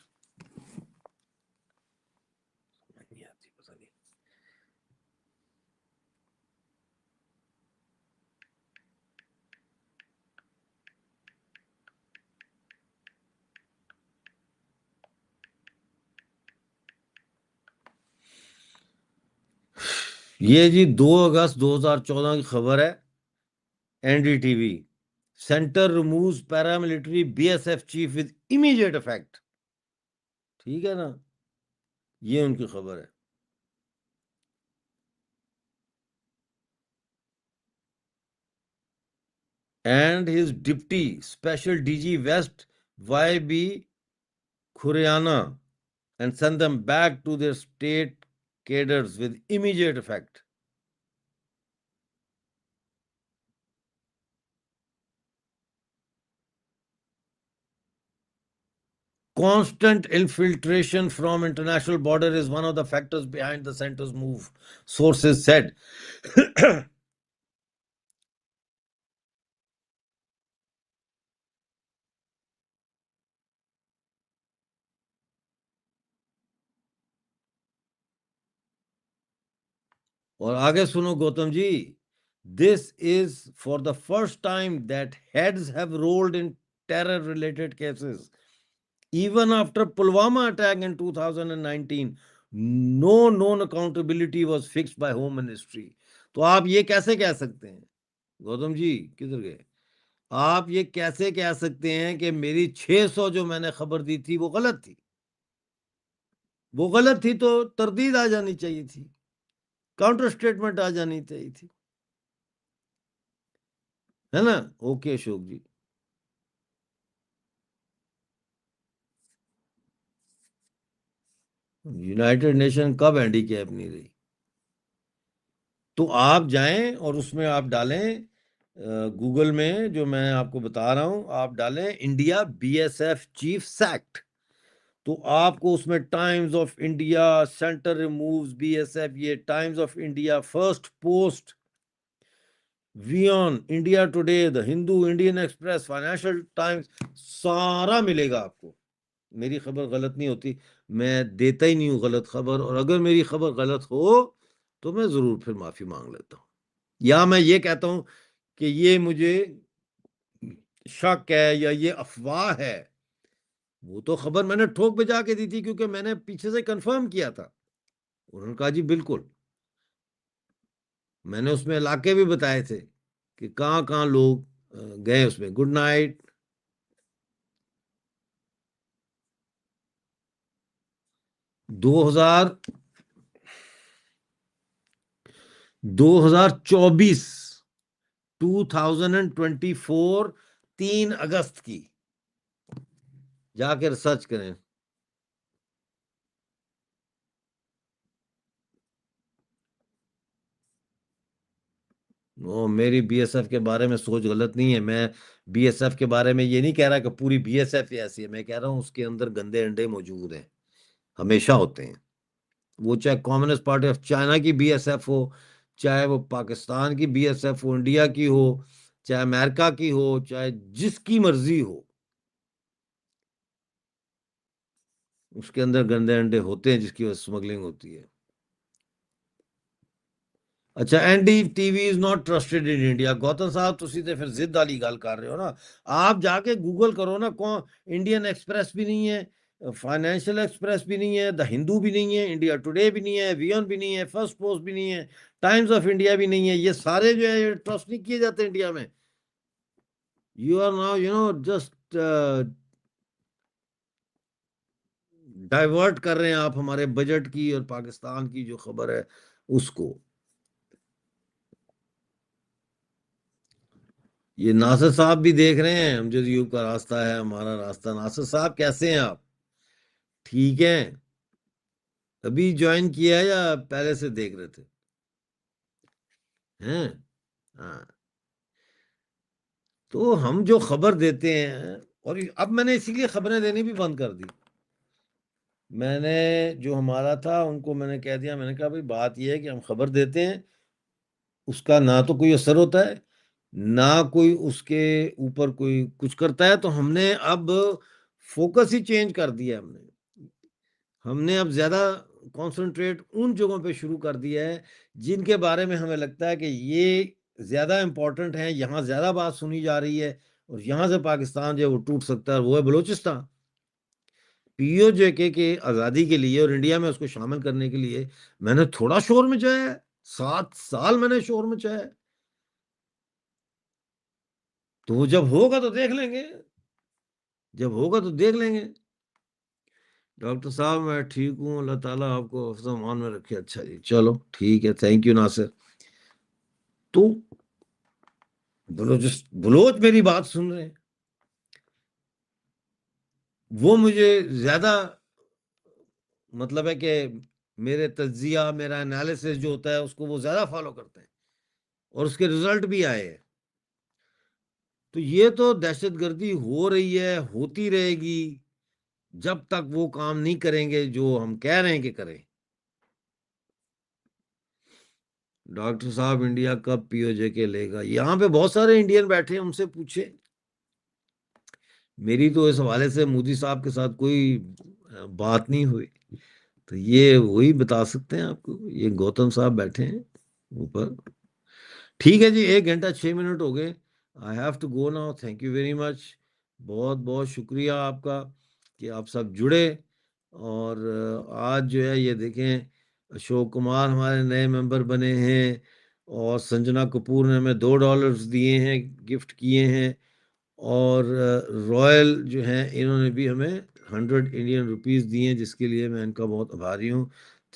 یہ جی 2 اگست 2014 کی خبر ہے، N D T V, centre removes paramilitary B S F chief with immediate effect. ٹھیک ہے نا، یہ ان کی خبر ہے. And his deputy special D G west Y B Khurania and send them back to their state cadres with immediate effect. Constant infiltration from international border is one of the factors behind the center's move, sources said. اور آگے سنو گوتم جی، this is for the first time that heads have rolled in terror related cases. Even after Pulwama attack in 2019, no known accountability was fixed by Home Ministry. تو آپ یہ کیسے کہہ سکتے ہیں گوتم جی، کدھر گئے آپ؟ یہ کیسے کہہ سکتے ہیں کہ میری 600 جو میں نے خبر دی تھی وہ غلط تھی؟ وہ غلط تھی تو تردید آ جانی چاہیے تھی، کاؤنٹر سٹیٹمنٹ آ جانی چاہیے تھی، ہے نا؟ اوکے اشوک جی. یونائٹڈ نیشن کب ہینڈی کیپ نہیں رہی؟ تو آپ جائیں اور اس میں آپ ڈالیں گوگل میں، جو میں آپ کو بتا رہا ہوں، آپ ڈالیں India B S F chief sacked, تو آپ کو اس میں Times of India, centre removes B S F, یہ Times of India, First Post, ویون، India Today, the Hindu, Indian Express, Financial Times, سارا ملے گا آپ کو. میری خبر غلط نہیں ہوتی، میں دیتا ہی نہیں ہوں غلط خبر، اور اگر میری خبر غلط ہو تو میں ضرور پھر معافی مانگ لیتا ہوں، یا میں یہ کہتا ہوں کہ یہ مجھے شک ہے یا یہ افواہ ہے. وہ تو خبر میں نے ٹھوک بجا کے دی تھی کیونکہ میں نے پیچھے سے کنفرم کیا تھا. انہوں نے کہا جی بالکل. میں نے اس میں علاقے بھی بتائے تھے کہ کہاں کہاں لوگ گئے اس میں. Good night. 2024 2024 3 اگست کی، جا کے ریسرچ کریں. میری بی ایس ایف کے بارے میں سوچ غلط نہیں ہے. میں بی ایس ایف کے بارے میں یہ نہیں کہہ رہا کہ پوری بی ایس ایف ایسی ہے، میں کہہ رہا ہوں اس کے اندر گندے انڈے موجود ہیں، ہمیشہ ہوتے ہیں. وہ چاہے کمیونسٹ پارٹی آف چائنا کی بی ایس ایف ہو، چاہے وہ پاکستان کی be S F who, India کی ہو، چاہے امریکہ کی ہو، چاہے جس کی مرضی ہو، اس کے اندر گندے انڈے ہوتے ہیں جس کی وجہ سے اسمگلنگ ہوتی ہے. اچھا، N D T V is not trusted in India. Gautam صاحب تسی تے پھر ضد والی گل کر رہے ہو نا. آپ جا کے گوگل کرو نا، کون انڈین ایکسپریس بھی نہیں ہے، فائنینشیل ایکسپریس بھی نہیں ہے، دا ہندو بھی نہیں ہے، انڈیا ٹوڈے بھی نہیں ہے، ویون بھی نہیں ہے، فرسٹ پوسٹ بھی نہیں ہے، ٹائمز آف انڈیا بھی نہیں ہے. یہ سارے جو ہے ٹرسٹ نہیں کیے جاتے انڈیا میں. You are now just divert کر رہے ہیں آپ ہمارے بجٹ کی اور پاکستان کی جو خبر ہے اس کو. یہ ناصر صاحب بھی دیکھ رہے ہیں، ہم جدیو کا راستہ ہے ہمارا راستہ. ناصر صاحب کیسے ہیں آپ؟ ٹھیک ہیں؟ ابھی جوائن کیا ہے یا پہلے سے دیکھ رہے تھے؟ ہیں؟ ہاں. تو ہم جو خبر دیتے ہیں، اور اب میں نے اسی لیے خبریں دینی بھی بند کر دی. میں نے جو ہمارا تھا ان کو میں نے کہہ دیا، میں نے کہا بھائی بات یہ ہے کہ ہم خبر دیتے ہیں، اس کا نہ تو کوئی اثر ہوتا ہے، نہ کوئی اس کے اوپر کوئی کچھ کرتا ہے. تو ہم نے اب فوکس ہی چینج کر دیا. ہم نے اب زیادہ کانسنٹریٹ ان جگہوں پہ شروع کر دیا ہے جن کے بارے میں ہمیں لگتا ہے کہ یہ زیادہ امپورٹنٹ ہیں، یہاں زیادہ بات سنی جا رہی ہے، اور یہاں سے پاکستان جو ہے وہ ٹوٹ سکتا ہے. وہ ہے بلوچستان. پی او جے کے آزادی کے لیے اور انڈیا میں اس کو شامل کرنے کے لیے میں نے تھوڑا شور مچایا ہے. 7 سال میں نے شور مچایا. تو وہ جب ہوگا تو دیکھ لیں گے، جب ہوگا تو دیکھ لیں گے. ڈاکٹر صاحب میں ٹھیک ہوں، اللہ تعالیٰ آپ کو حفظ و امان میں رکھے. اچھا جی، چلو ٹھیک ہے، تھینک یو ناصر. تو بلوچ میری بات سن رہے ہیں، وہ مجھے زیادہ مطلب ہے کہ میرے تجزیہ، میرا انالیسس جو ہوتا ہے اس کو وہ زیادہ فالو کرتے ہیں، اور اس کے رزلٹ بھی آئے ہیں. تو یہ تو دہشت گردی ہو رہی ہے، ہوتی رہے گی جب تک وہ کام نہیں کریں گے جو ہم کہہ رہے ہیں کہ کریں. ڈاکٹر صاحب انڈیا کب پی او جے کے لے گا؟ یہاں پہ بہت سارے انڈین بیٹھے ہیں، ان سے پوچھے. میری تو اس حوالے سے مودی صاحب کے ساتھ کوئی بات نہیں ہوئی، تو یہ وہی بتا سکتے ہیں آپ کو. یہ گوتم صاحب بیٹھے ہیں اوپر. ٹھیک ہے جی، 1 گھنٹہ 6 منٹ ہو گئے. I have to go now. Thank you very much. بہت بہت شکریہ آپ کا کہ آپ سب جڑے. اور آج جو ہے یہ دیکھیں، اشوک کمار ہمارے نئے ممبر بنے ہیں، اور سنجنا کپور نے ہمیں $2 دیے ہیں، گفٹ کیے ہیں. اور رائل جو ہیں انہوں نے بھی ہمیں 100 انڈین روپیز دیے ہیں، جس کے لیے میں ان کا بہت آبھاری ہوں.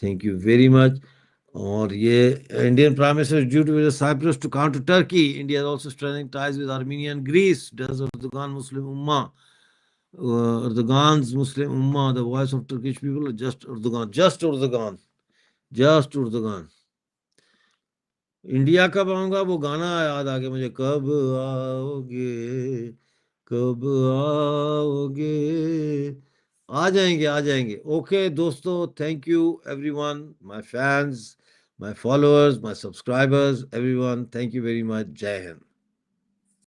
Thank you very much. اور یہ Indian prime minister due to Cyprus to counter Turkey, India is also strengthening ties with Armenia and Greece. Does Erdogan Muslim امہ، اردگانز مسلم امہ، the voice of Turkish people. Just Erdogan, just Erdogan, just Erdogan. India کب آؤں گا وہ گانا یاد آ گیا مجھے، کب آؤ گے، کب آؤ گے. آ جائیں گے، آ جائیں گے. اوکے دوستو، thank you every one, my fans, my followers, my subscribers, every one, thank you very much. J Hind.